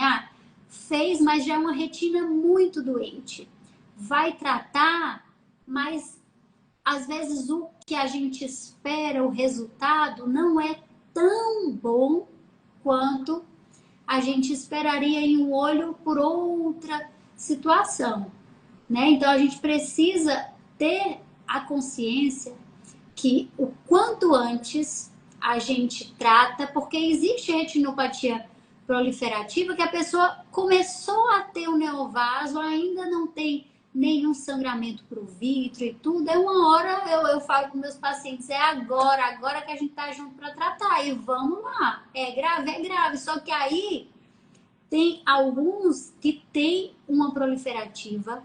S2: fez, mas já é uma retina muito doente. Vai tratar, mas às vezes o que a gente espera, o resultado, não é tão bom quanto a gente esperaria em um olho por outra situação, né? Então a gente precisa ter a consciência que o quanto antes a gente trata, porque existe retinopatia proliferativa que a pessoa começou a ter o neovaso, ainda não tem nenhum sangramento para o vítreo e tudo. É uma hora, eu falo com meus pacientes, agora que a gente tá junto para tratar, e vamos lá. É grave. Só que aí tem alguns que tem uma proliferativa,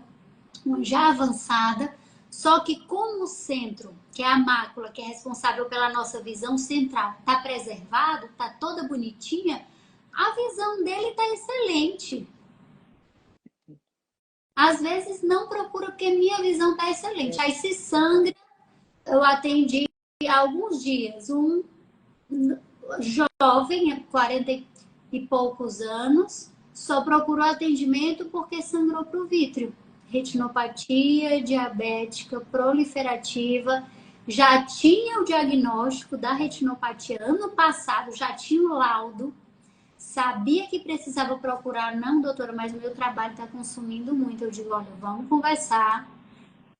S2: uma já avançada, só que como o centro, que é a mácula, que é responsável pela nossa visão central, tá preservado, tá toda bonitinha, a visão dele tá excelente. Às vezes não procura porque minha visão tá excelente. Aí se sangra, eu atendi há alguns dias um jovem, 40 e poucos anos, só procurou atendimento porque sangrou pro vítreo. Retinopatia diabética proliferativa, já tinha o diagnóstico da retinopatia ano passado, já tinha o laudo, sabia que precisava procurar, não, doutora, mas o meu trabalho está consumindo muito. Eu digo, olha, vamos conversar,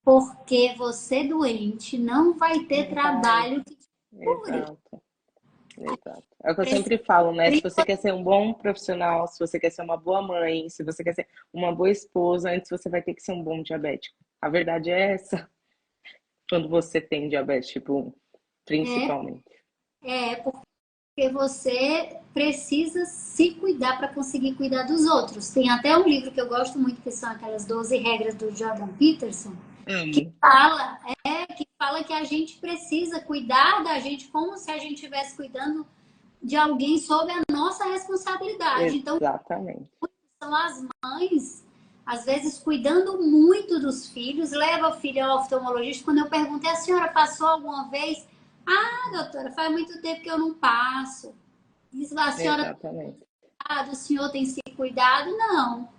S2: porque você doente não vai ter trabalho que te cure.
S1: Exato. É o que eu sempre falo, né? Se você quer ser um bom profissional, se você quer ser uma boa mãe, se você quer ser uma boa esposa, antes você vai ter que ser um bom diabético. A verdade é essa. Quando você tem diabetes tipo 1, principalmente.
S2: Porque você precisa se cuidar para conseguir cuidar dos outros. Tem até um livro que eu gosto muito, que são aquelas 12 regras do Jordan Peterson, que fala que a gente precisa cuidar da gente como se a gente estivesse cuidando de alguém sob a nossa responsabilidade.
S1: Exatamente.
S2: Então, são as mães, às vezes, cuidando muito dos filhos, leva o filho ao oftalmologista. Quando eu perguntei, a senhora passou alguma vez? Doutora, faz muito tempo que eu não passo. Diz lá, a senhora, o senhor tem se cuidado? Não.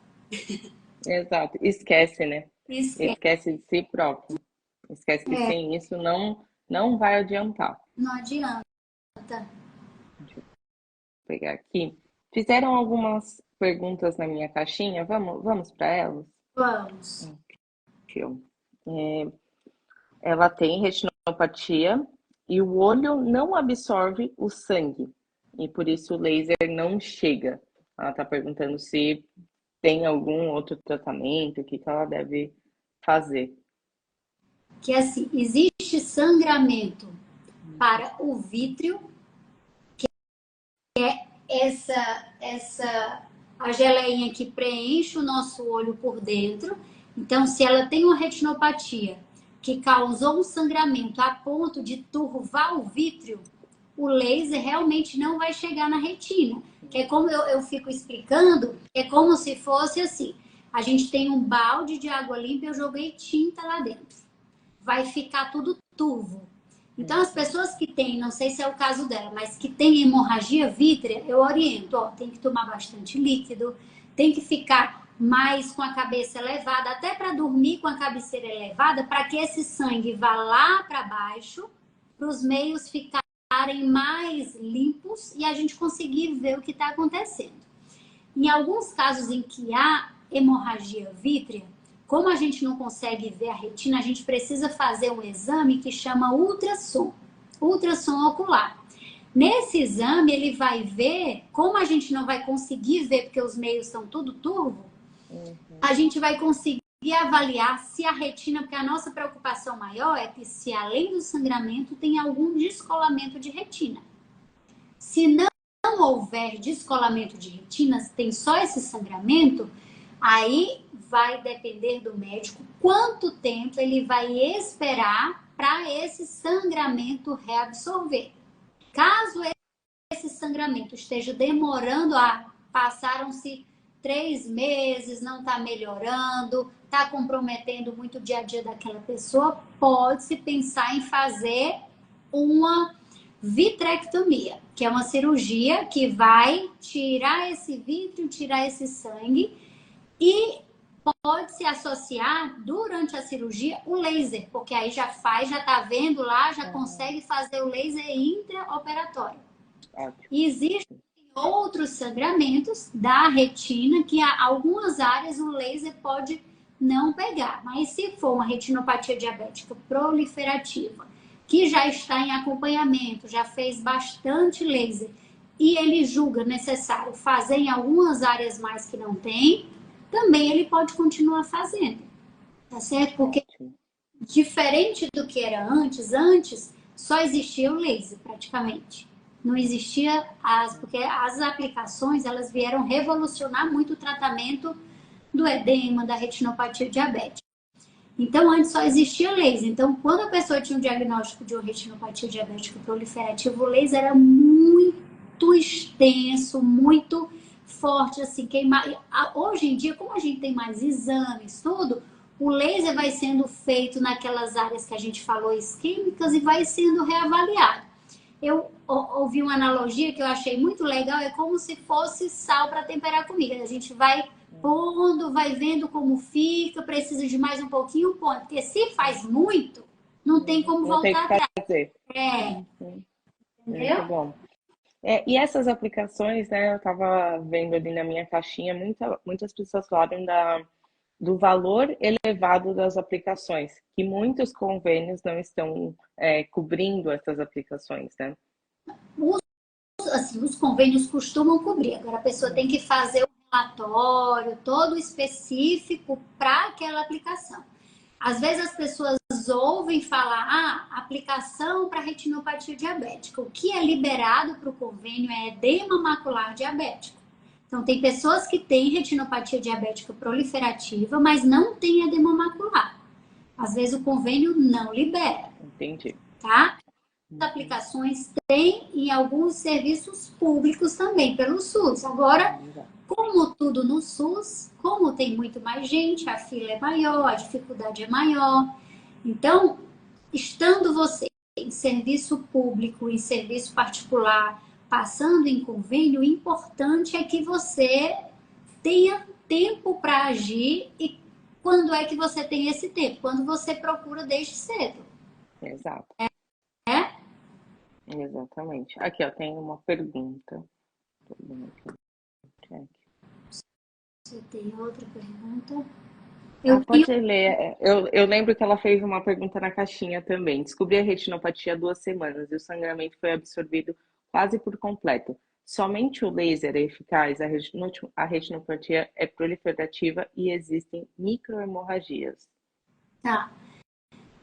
S1: Exato. Esquece, né?
S2: Esquece.
S1: Esquece de si próprio. Esquece que sem isso não vai adiantar.
S2: Não adianta.
S1: Deixa eu pegar aqui. Fizeram algumas perguntas na minha caixinha. Vamos para elas?
S2: Vamos.
S1: Ela tem retinopatia e o olho não absorve o sangue. E por isso o laser não chega. Ela está perguntando se tem algum outro tratamento, o que ela deve fazer.
S2: Que assim, existe sangramento para o vítreo, que é a geleinha que preenche o nosso olho por dentro. Então, se ela tem uma retinopatia que causou um sangramento a ponto de turvar o vítreo, o laser realmente não vai chegar na retina. Que é como eu fico explicando, é como se fosse assim, a gente tem um balde de água limpa e eu joguei tinta lá dentro. Vai ficar tudo turvo. Então, as pessoas que têm, não sei se é o caso dela, mas que tem hemorragia vítrea, eu oriento, tem que tomar bastante líquido, tem que ficar mais com a cabeça elevada, até para dormir com a cabeceira elevada, para que esse sangue vá lá para baixo, para os meios ficarem mais limpos e a gente conseguir ver o que está acontecendo. Em alguns casos em que há hemorragia vítrea, como a gente não consegue ver a retina, a gente precisa fazer um exame que chama ultrassom ocular. Nesse exame, ele vai ver, como a gente não vai conseguir ver porque os meios estão tudo turvo, a gente vai conseguir avaliar se a retina, porque a nossa preocupação maior é que se além do sangramento tem algum descolamento de retina. Se não houver descolamento de retinas, tem só esse sangramento, aí vai depender do médico quanto tempo ele vai esperar para esse sangramento reabsorver. Caso esse sangramento esteja demorando, passaram-se 3 meses, não está melhorando, está comprometendo muito o dia a dia daquela pessoa, pode-se pensar em fazer uma vitrectomia, que é uma cirurgia que vai tirar esse vítreo, tirar esse sangue e pode se associar durante a cirurgia o laser, porque aí já está vendo lá, já consegue fazer o laser intraoperatório. E existem outros sangramentos da retina que há algumas áreas o laser pode não pegar, mas se for uma retinopatia diabética proliferativa, que já está em acompanhamento, já fez bastante laser e ele julga necessário fazer em algumas áreas mais que não tem, também ele pode continuar fazendo, tá certo? Porque diferente do que era antes só existia o laser praticamente. Não existia porque as aplicações, elas vieram revolucionar muito o tratamento do edema, da retinopatia diabética. Então, antes só existia laser. Então, quando a pessoa tinha um diagnóstico de uma retinopatia diabética proliferativa, o laser era muito extenso, muito forte, assim, Hoje em dia, como a gente tem mais exames, tudo, o laser vai sendo feito naquelas áreas que a gente falou, isquêmicas, e vai sendo reavaliado. Eu ouvi uma analogia que eu achei muito legal, é como se fosse sal para temperar comida. A gente vai pondo, vai vendo como fica, precisa de mais um pouquinho, põe. Porque se faz muito, não tem como voltar atrás. Entendeu?
S1: Muito bom. E essas aplicações, né, eu estava vendo ali na minha caixinha, muitas pessoas falaram do valor elevado das aplicações, que muitos convênios não estão cobrindo essas aplicações, né?
S2: Os convênios costumam cobrir. Agora a pessoa tem que fazer um relatório todo específico para aquela aplicação. Às vezes as pessoas ouvem falar, aplicação para retinopatia diabética. O que é liberado para o convênio é edema macular diabético. Então, tem pessoas que têm retinopatia diabética proliferativa, mas não tem edema macular. Às vezes o convênio não libera.
S1: Entendi.
S2: Tá? As aplicações tem em alguns serviços públicos também, pelo SUS. Agora, como tudo no SUS, como tem muito mais gente, a fila é maior, a dificuldade é maior. Então, estando você em serviço público, em serviço particular, passando em convênio, o importante é que você tenha tempo para agir. E quando é que você tem esse tempo? Quando você procura desde cedo.
S1: Exato. Exatamente. Aqui, ó, tem uma pergunta.
S2: Você tem outra pergunta?
S1: Pode ler. Eu lembro que ela fez uma pergunta na caixinha também. Descobri a retinopatia há 2 semanas e o sangramento foi absorvido quase por completo. Somente o laser é eficaz, a retinopatia é proliferativa e existem microhemorragias.
S2: Tá.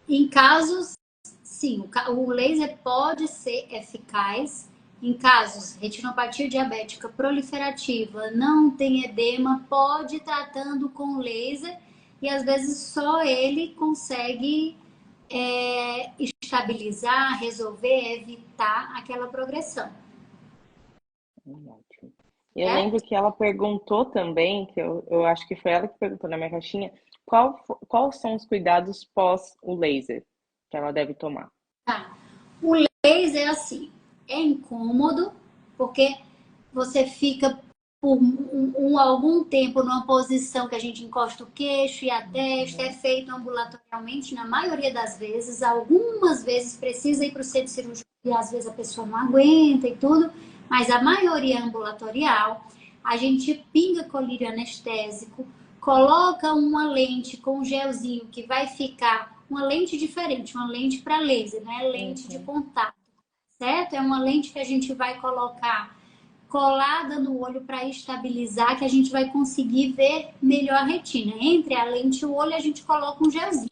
S2: Em casos, sim, o laser pode ser eficaz. Em casos, retinopatia diabética proliferativa, não tem edema, pode ir tratando com laser e às vezes só ele consegue estabilizar, resolver, evitar aquela progressão.
S1: Ótimo. Eu lembro que ela perguntou também, que eu acho que foi ela que perguntou na minha caixinha, quais são os cuidados pós o laser que ela deve tomar?
S2: Tá. O laser é assim, é incômodo, porque você fica por algum tempo numa posição que a gente encosta o queixo e a testa, é feito ambulatorialmente na maioria das vezes. Algumas vezes precisa ir para o centro cirúrgico e às vezes a pessoa não aguenta e tudo, mas a maioria é ambulatorial. A gente pinga colírio anestésico, coloca uma lente com um gelzinho que vai ficar uma lente diferente, uma lente para laser, não é lente de contato, certo? É uma lente que a gente vai colocar colada no olho para estabilizar, que a gente vai conseguir ver melhor a retina. Entre a lente e o olho, a gente coloca um gelzinho.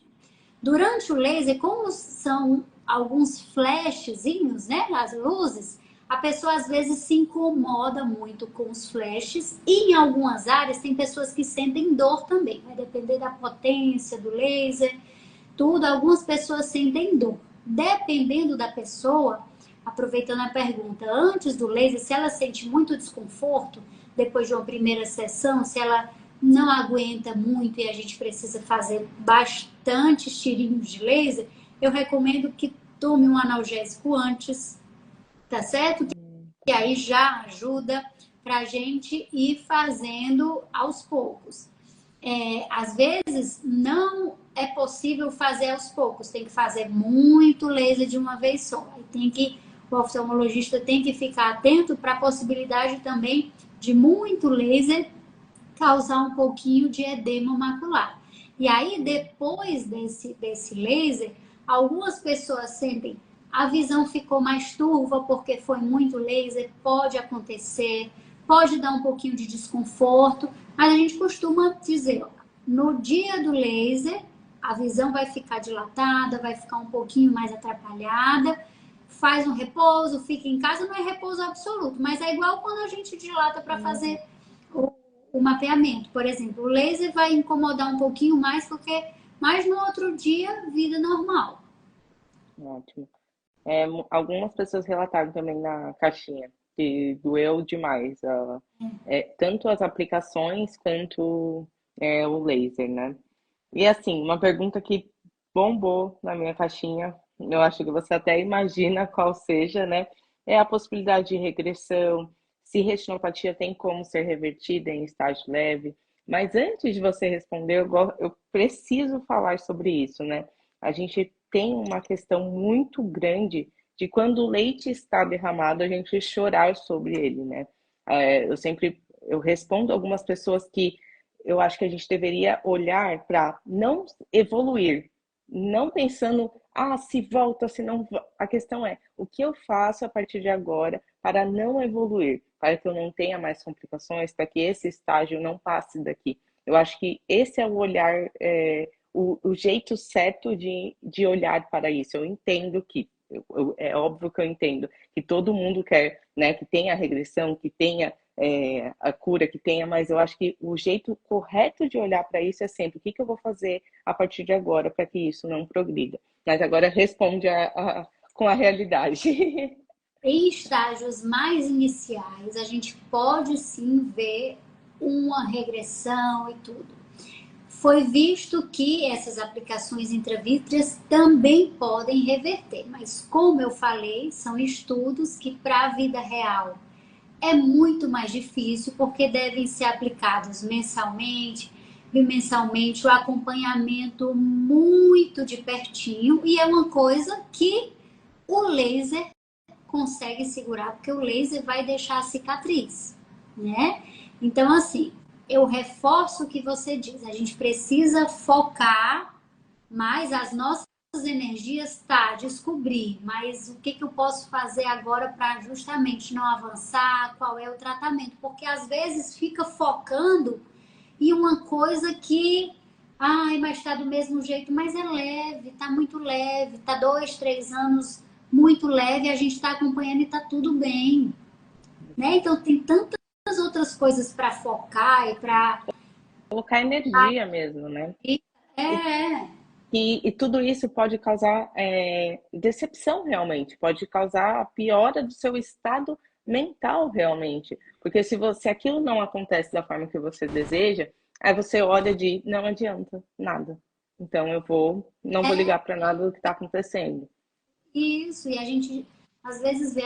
S2: Durante o laser, como são alguns flashzinhos, né, as luzes, a pessoa às vezes se incomoda muito com os flashes e em algumas áreas tem pessoas que sentem dor também. Vai depender da potência do laser, tudo. Algumas pessoas sentem dor. Dependendo da pessoa, aproveitando a pergunta, antes do laser, se ela sente muito desconforto depois de uma primeira sessão, se ela não aguenta muito e a gente precisa fazer bastante tirinhos de laser, eu recomendo que tome um analgésico antes, tá certo? Que aí já ajuda pra gente ir fazendo aos poucos. Às vezes não é possível fazer aos poucos, tem que fazer muito laser de uma vez só. O oftalmologista tem que ficar atento para a possibilidade também de muito laser causar um pouquinho de edema macular. E aí, depois desse laser, algumas pessoas sentem a visão ficou mais turva porque foi muito laser, pode acontecer, pode dar um pouquinho de desconforto, mas a gente costuma dizer, ó, no dia do laser, a visão vai ficar dilatada, vai ficar um pouquinho mais atrapalhada, faz um repouso, fica em casa, não é repouso absoluto, mas é igual quando a gente dilata para fazer o mapeamento. Por exemplo, o laser vai incomodar um pouquinho mais, mas no outro dia, vida normal.
S1: Ótimo. Algumas pessoas relataram também na caixinha que doeu demais, tanto as aplicações quanto o laser, né? E assim, uma pergunta que bombou na minha caixinha, eu acho que você até imagina qual seja, né? É a possibilidade de regressão, se retinopatia tem como ser revertida em estágio leve. Mas antes de você responder, eu preciso falar sobre isso, né? A gente tem uma questão muito grande de quando o leite está derramado, a gente chorar sobre ele, né? Eu respondo algumas pessoas que eu acho que a gente deveria olhar para não evoluir, não pensando, se volta, se não. A questão é, o que eu faço a partir de agora para não evoluir, para que eu não tenha mais complicações, para que esse estágio não passe daqui. Eu acho que esse é o olhar, o jeito certo de olhar para isso. Eu entendo que, é óbvio que eu entendo que todo mundo quer, né, que tenha a regressão, que tenha a cura, que tenha, mas eu acho que o jeito correto de olhar para isso é sempre o que eu vou fazer a partir de agora para que isso não progrida. Mas agora responde com a realidade.
S2: Em estágios mais iniciais, a gente pode sim ver uma regressão e tudo. Foi visto que essas aplicações intravítreas também podem reverter, mas como eu falei, são estudos que para a vida real é muito mais difícil porque devem ser aplicados mensalmente, bimensalmente, o acompanhamento muito de pertinho e é uma coisa que o laser consegue segurar, porque o laser vai deixar a cicatriz, né? Então, assim, eu reforço o que você diz, a gente precisa focar mais as nossas energias, tá, descobrir, mas o que eu posso fazer agora para justamente não avançar, qual é o tratamento, porque às vezes fica focando em uma coisa que, mas tá do mesmo jeito, mas é leve, tá muito leve, tá 2, 3 anos muito leve, a gente está acompanhando e tá tudo bem, né? Então tem tantas outras coisas para focar e para
S1: colocar energia mesmo, né?
S2: é,
S1: E tudo isso pode causar decepção realmente, pode causar a piora do seu estado mental realmente. Porque se aquilo não acontece da forma que você deseja, aí você olha de não adianta nada. Então não vou ligar para nada do que está acontecendo.
S2: isso, e a gente às vezes vê,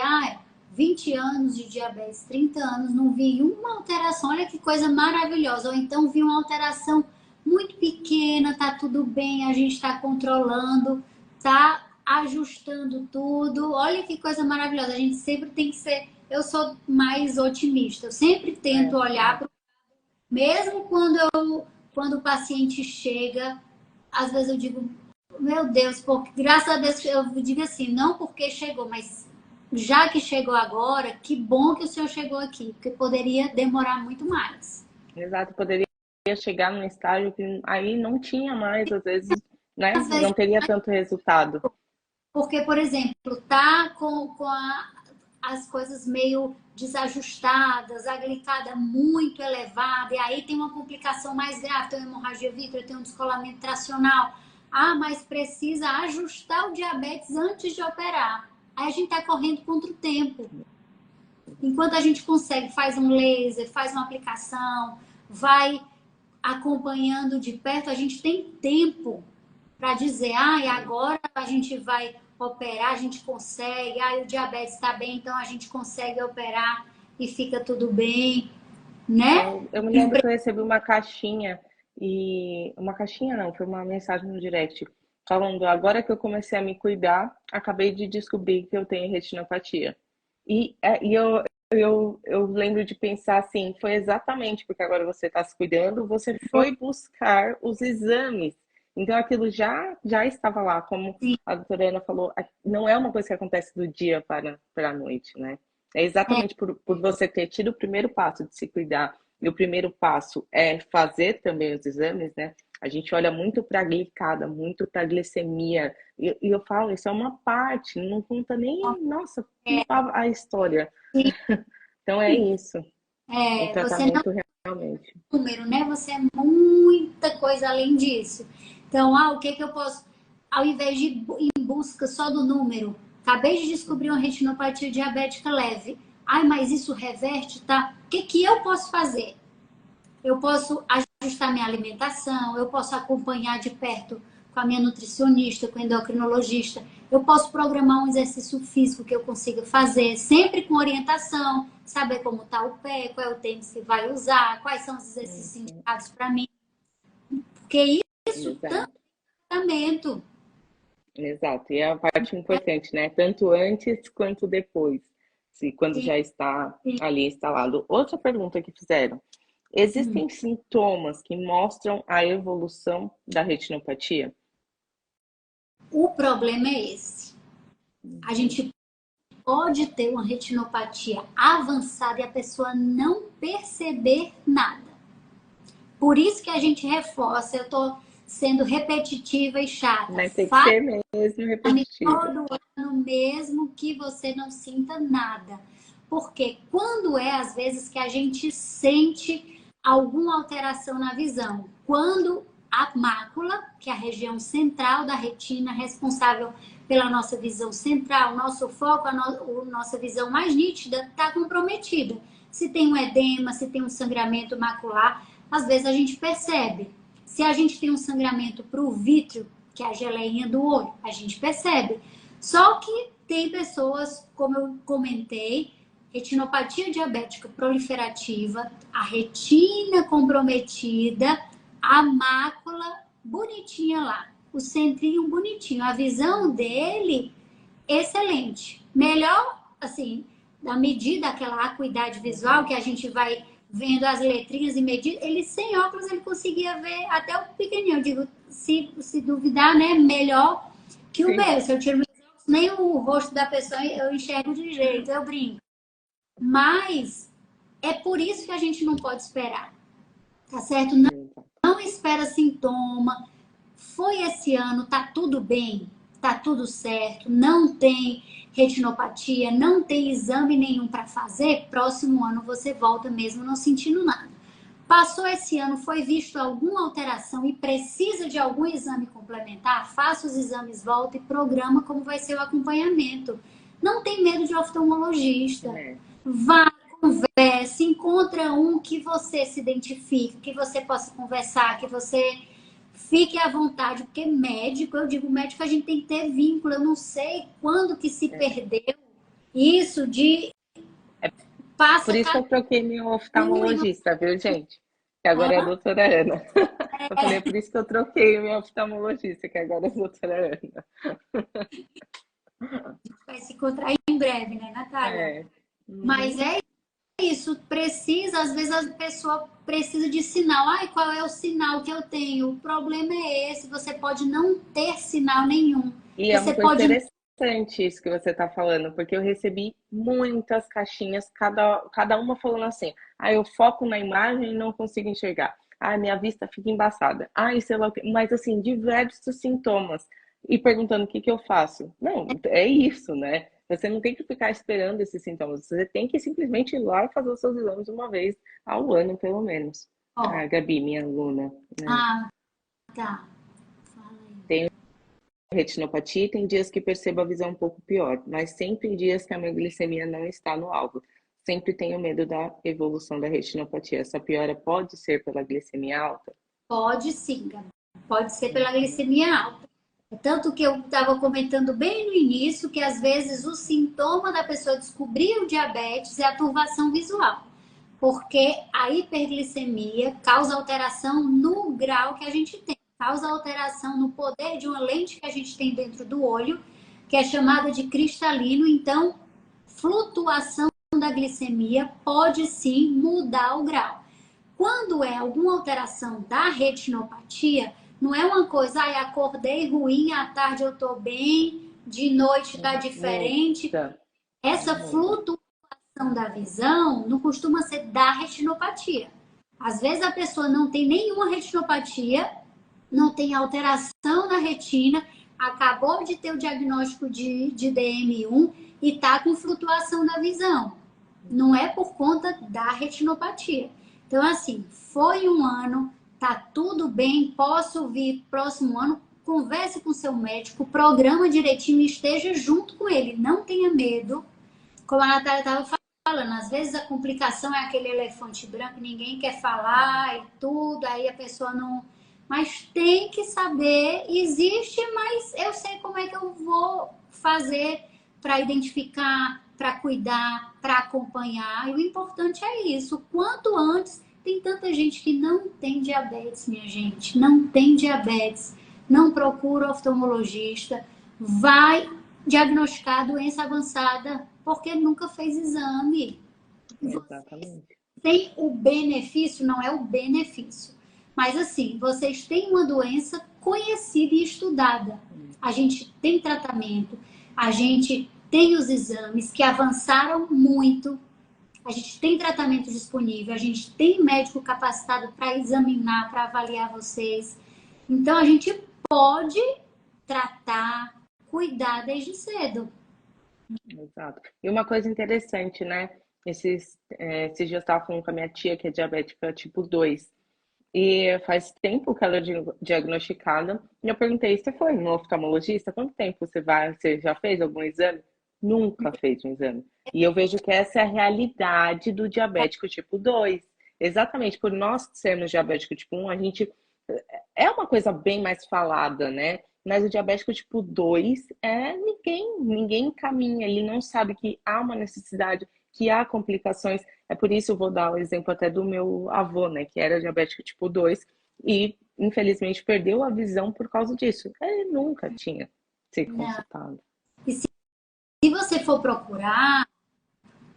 S2: 20 anos de diabetes, 30 anos, não vi uma alteração. Olha que coisa maravilhosa. Ou então vi uma alteração muito pequena, tá tudo bem, a gente está controlando, tá ajustando tudo. Olha que coisa maravilhosa. A gente sempre tem que ser. Eu sou mais otimista. Eu sempre tento olhar para, mesmo quando o paciente chega, às vezes eu digo, meu Deus, porque graças a Deus eu digo assim, não porque chegou, mas já que chegou agora, que bom que o senhor chegou aqui, porque poderia demorar muito mais.
S1: Exato, poderia chegar num estágio que aí não tinha mais, às vezes, né?
S2: Às vezes,
S1: Não teria tanto resultado.
S2: porque, por exemplo, tá as coisas meio desajustadas, a glicada muito elevada, e aí tem uma complicação mais grave, tem uma hemorragia vítrea, tem um descolamento tracional. Ah, mas precisa ajustar o diabetes antes de operar. Aí a gente está correndo contra o tempo. Enquanto a gente consegue, faz um laser, faz uma aplicação, vai acompanhando de perto, a gente tem tempo para dizer, e agora a gente vai operar, a gente consegue, o diabetes está bem, então a gente consegue operar e fica tudo bem, né?
S1: Eu me lembro que eu recebi uma caixinha, e uma caixinha não, foi uma mensagem no direct, falando, agora que eu comecei a me cuidar, acabei de descobrir que eu tenho retinopatia. E eu lembro de pensar assim, foi exatamente porque agora você está se cuidando, você foi buscar os exames. Então aquilo já estava lá, como a doutora Ana falou, não é uma coisa que acontece do dia para a noite, né? É exatamente por você ter tido o primeiro passo de se cuidar, e o primeiro passo é fazer também os exames, né? A gente olha muito para a glicada, muito para a glicemia, e eu falo, isso é uma parte, não conta nem, nossa, a história. Então é isso. O
S2: Você não
S1: tratamento realmente.
S2: é número, né? Você é muita coisa além disso. Então, o que eu posso, ao invés de ir em busca só do número, acabei de descobrir uma retinopatia diabética leve. Mas isso reverte, tá? O que eu posso fazer? Eu posso ajustar minha alimentação, eu posso acompanhar de perto com a minha nutricionista, com o endocrinologista, eu posso programar um exercício físico que eu consiga fazer, sempre com orientação, saber como está o pé, qual é o tênis que vai usar, quais são os exercícios indicados para mim. Porque isso também
S1: Exato.
S2: é tratamento.
S1: Exato. E é a parte importante, né? Tanto antes quanto depois. Se quando já está ali instalado. Outra pergunta que fizeram. Existem sintomas que mostram a evolução da retinopatia?
S2: O problema é esse. A gente pode ter uma retinopatia avançada e a pessoa não perceber nada. Por isso que a gente reforça, eu estou sendo repetitiva e chata.
S1: Mas tem que ser mesmo repetitiva.
S2: Todo ano mesmo que você não sinta nada. Porque quando é, às vezes, que a gente sente alguma alteração na visão? Quando a mácula, que é a região central da retina, responsável pela nossa visão central, nosso foco, a nossa visão mais nítida, está comprometida. Se tem um edema, se tem um sangramento macular, às vezes a gente percebe. Se a gente tem um sangramento para o vítreo, que é a geleinha do olho, a gente percebe. Só que tem pessoas, como eu comentei, retinopatia diabética proliferativa, a retina comprometida, a mácula bonitinha lá, o centrinho bonitinho, a visão dele excelente. Melhor, assim, da medida, aquela acuidade visual que a gente vai vendo as letrinhas e medindo, ele sem óculos ele conseguia ver até o pequenininho. Eu digo, se duvidar, né, melhor que o meu. Se eu tiro meus óculos, nem o rosto da pessoa eu enxergo de jeito, eu brinco. Mas é por isso que a gente não pode esperar, tá certo? Não espera sintoma. Foi esse ano, tá tudo bem, tá tudo certo, não tem retinopatia, não tem exame nenhum para fazer, próximo ano você volta mesmo não sentindo nada. Passou esse ano, foi visto alguma alteração e precisa de algum exame complementar, faça os exames, volta e programa como vai ser o acompanhamento. Não tem medo de oftalmologista. Vá, converse, encontra um que você se identifique, que você possa conversar, que você fique à vontade, porque médico, eu digo médico, a gente tem que ter vínculo. Eu não sei quando que se perdeu isso de Passa
S1: Por isso que
S2: cada
S1: eu troquei meu
S2: um e não...
S1: oftalmologista, viu, gente? Que agora é a doutora Ana. Eu falei, é por isso que eu troquei o meu oftalmologista, que agora é a doutora Ana.
S2: vai se encontrar em breve, né, Natália?
S1: É.
S2: Mas
S1: Uhum.
S2: é isso, precisa, às vezes a pessoa precisa de sinal. Ai, qual é o sinal que eu tenho? O problema é esse, você pode não ter sinal nenhum.
S1: E é uma
S2: Você
S1: coisa
S2: pode...
S1: interessante isso que você está falando, porque eu recebi muitas caixinhas, cada uma falando assim: ah, eu foco na imagem e não consigo enxergar. Ah, minha vista fica embaçada. Ah, sei lá o quê. Mas assim, diversos sintomas. E perguntando o que que eu faço. Não, é isso, né? Você não tem que ficar esperando esses sintomas. Você tem que simplesmente ir lá e fazer os seus exames uma vez ao ano, pelo menos.
S2: Ó,
S1: Ah, Gabi, minha aluna, né?
S2: ah, tá. Fala aí.
S1: Tem retinopatia e tem dias que percebo a visão um pouco pior, mas sempre em dias que a minha glicemia não está no alvo. Sempre tenho medo da evolução da retinopatia. Essa piora pode ser pela glicemia alta?
S2: Pode sim, Gabi. Pode ser pela
S1: Uhum.
S2: glicemia alta. Tanto que eu estava comentando bem no início que às vezes o sintoma da pessoa descobrir o diabetes é a turvação visual, porque a hiperglicemia causa alteração no grau que a gente tem, causa alteração no poder de uma lente que a gente tem dentro do olho, que é chamada de cristalino. Então, flutuação da glicemia pode sim mudar o grau. Quando é alguma alteração da retinopatia, não é uma coisa, ai, acordei ruim, à tarde eu tô bem, de noite tá diferente.
S1: Muda,
S2: Essa
S1: muda.
S2: flutuação da visão não costuma ser da retinopatia. Às vezes a pessoa não tem nenhuma retinopatia, não tem alteração na retina, acabou de ter o diagnóstico de DM1 e está com flutuação da visão. Não é por conta da retinopatia. Então, assim, foi um ano, tá tudo bem, posso vir próximo ano, converse com seu médico, programa direitinho e esteja junto com ele. Não tenha medo. Como a Natália estava falando, às vezes a complicação é aquele elefante branco, ninguém quer falar e tudo, aí a pessoa não. Mas tem que saber, existe, mas eu sei como é que eu vou fazer para identificar, para cuidar, para acompanhar. E o importante é isso. Quanto antes, tem tanta gente que não tem diabetes, minha gente, não tem diabetes, não procura oftalmologista, vai diagnosticar doença avançada porque nunca fez exame.
S1: Exatamente.
S2: Tem o benefício, não é o benefício. Mas assim, vocês têm uma doença conhecida e estudada. A gente tem tratamento, a gente tem os exames que avançaram muito, a gente tem tratamento disponível, a gente tem médico capacitado para examinar, para avaliar vocês. Então a gente pode tratar, cuidar desde cedo.
S1: Exato. E uma coisa interessante, né? Esses dias eu estava falando com a minha tia, que é diabética tipo 2. E faz tempo que ela é diagnosticada. E eu perguntei, você foi no oftalmologista? Quanto tempo você vai? Você já fez algum exame? Nunca fez um exame. E eu vejo que essa é a realidade do diabético tipo 2. Exatamente, por nós sermos diabético tipo 1, a gente é uma coisa bem mais falada, né? Mas o diabético tipo 2 ninguém caminha, ele não sabe que há uma necessidade, que há complicações. É por isso eu vou dar o exemplo até do meu avô, né, que era diabético tipo 2 e infelizmente perdeu a visão por causa disso. Ele nunca tinha sido
S2: Não.
S1: consultado.
S2: E se você for procurar,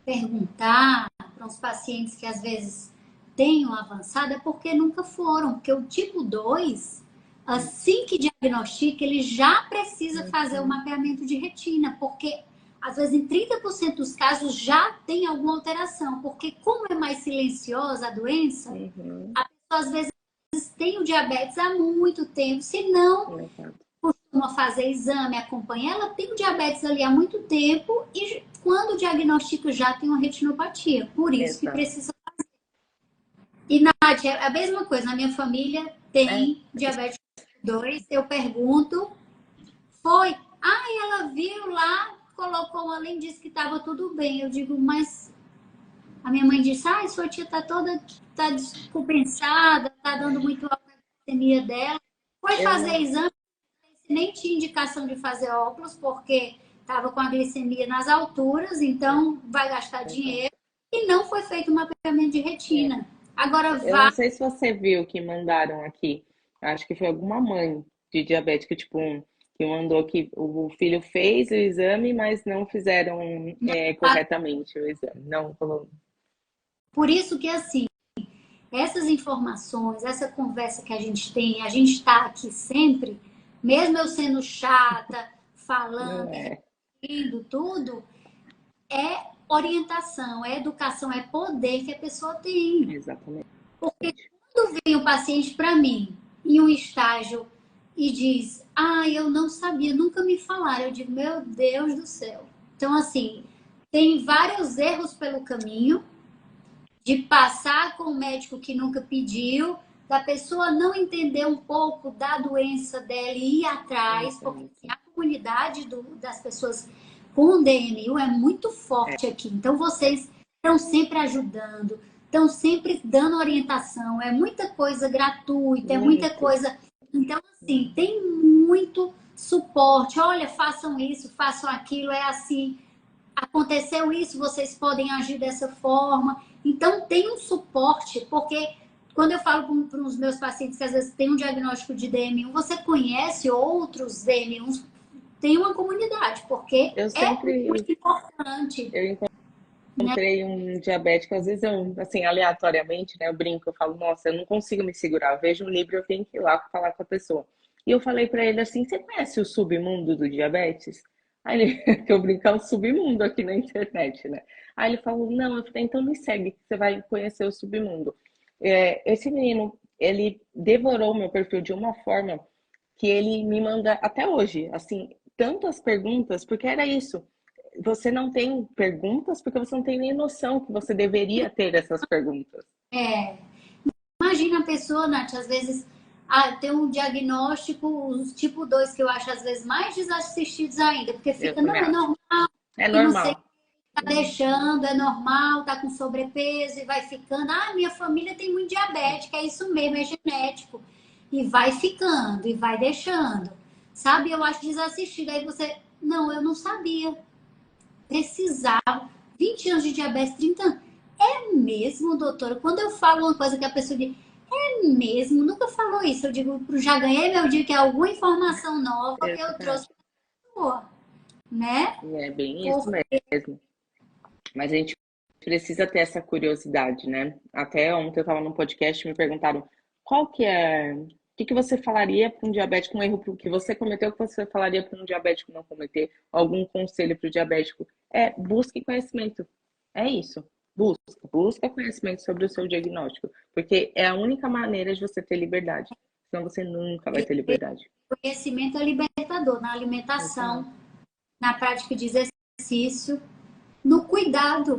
S2: perguntar para os pacientes que às vezes tenham avançado, é porque nunca foram. Porque o tipo 2, assim que diagnostica, ele já precisa fazer o
S1: Uhum,
S2: mapeamento de retina, porque às vezes em 30% dos casos já tem alguma alteração, porque como é mais silenciosa a doença,
S1: uhum,
S2: a pessoa às vezes tem o diabetes há muito tempo, se não
S1: exato,
S2: costuma fazer exame, acompanha, ela tem o diabetes ali há muito tempo e quando diagnostica já tem uma retinopatia. Por isso que
S1: exato.
S2: precisa. E, Nath, é a mesma coisa. Na minha família
S1: É,
S2: tem diabetes 2. Eu pergunto, foi? Ah, ela viu lá, colocou uma lente, disse que estava tudo bem. Eu digo, mas a minha mãe disse, ah, sua tia está toda, tá descompensada, está dando muito alta a glicemia dela. Foi fazer
S1: eu,
S2: exame, nem tinha indicação de fazer óculos, porque estava com a glicemia nas alturas, então vai gastar
S1: exato.
S2: dinheiro. e não foi feito um mapeamento de
S1: É.
S2: retina. Agora,
S1: Eu não sei se você viu que mandaram aqui. Acho que foi alguma mãe de diabético, tipo, que mandou que o filho fez o exame, mas não fizeram corretamente o exame. Não falou.
S2: por isso que, assim, essas informações, essa conversa que a gente está aqui sempre, mesmo eu sendo chata, falando e
S1: É,
S2: repetindo tudo, é orientação, é educação, é poder que a pessoa tem.
S1: exatamente.
S2: Porque quando vem o paciente para mim em um estágio e diz, ah, eu não sabia, nunca me falaram, eu digo, meu Deus do céu. Então, assim, tem vários erros pelo caminho, de passar com o médico que nunca pediu, da pessoa não entender um pouco da doença dela e ir atrás, porque
S1: Exatamente.
S2: a comunidade das pessoas com DMU é muito forte aqui. Então, vocês estão sempre ajudando, estão sempre dando orientação, é muita coisa gratuita, é muita
S1: Muito.
S2: coisa. Então, assim, tem muito suporte. Olha, façam isso, façam aquilo, é assim aconteceu isso, vocês podem agir dessa forma. Então, tem um suporte, porque quando eu falo para os meus pacientes que às vezes tem um diagnóstico de DM1, você conhece outros DM1s, tem uma comunidade, porque
S1: Eu
S2: é
S1: sempre,
S2: muito importante.
S1: eu encontrei um diabético, às vezes eu, assim, aleatoriamente, né, eu brinco, eu falo, nossa, eu não consigo me segurar, eu vejo um livro, eu tenho que ir lá falar com a pessoa. E eu falei para ele assim, você conhece o submundo do diabetes? Aí ele, que eu brinco, é um submundo aqui na internet, né? Aí ele falou, não, eu falei, então me segue, que você vai conhecer o submundo. Esse menino, ele devorou meu perfil de uma forma que ele me manda até hoje, assim, tantas perguntas, porque era isso. Você não tem perguntas porque você não tem nem noção que você deveria ter essas perguntas.
S2: É, imagina a pessoa, Nath, às vezes tem um diagnóstico, os tipo 2 que eu acho às vezes mais desassistidos ainda, porque
S1: Eu
S2: fica,
S1: também
S2: não, é
S1: acho.
S2: normal,
S1: É
S2: que não sei,
S1: normal.
S2: tá deixando, é normal, tá com sobrepeso e vai ficando. Ah, minha família tem muito diabética, é isso mesmo, é genético. E vai ficando, e vai deixando. Sabe, eu acho desassistido. Aí você, não, eu não sabia. Precisava. 20 anos de diabetes, 30 anos. É mesmo, doutora? Quando eu falo uma coisa que a pessoa diz, é mesmo? Nunca falou isso. Eu digo, já ganhei meu dia que é alguma informação nova que eu trouxe
S1: Exatamente.
S2: para a pessoa, né?
S1: É bem isso
S2: Por
S1: mesmo. Mas a gente precisa ter essa curiosidade, né? Até ontem eu estava num podcast e me perguntaram qual que é. O que que você falaria para um diabético, um erro que você cometeu, que você falaria para um diabético não cometer? Algum conselho para o diabético? Busque conhecimento. É isso. Busca conhecimento sobre o seu diagnóstico. Porque é a única maneira de você ter liberdade. Senão você nunca vai ter liberdade.
S2: conhecimento é libertador na
S1: Exato.
S2: alimentação, na prática de exercício, no cuidado,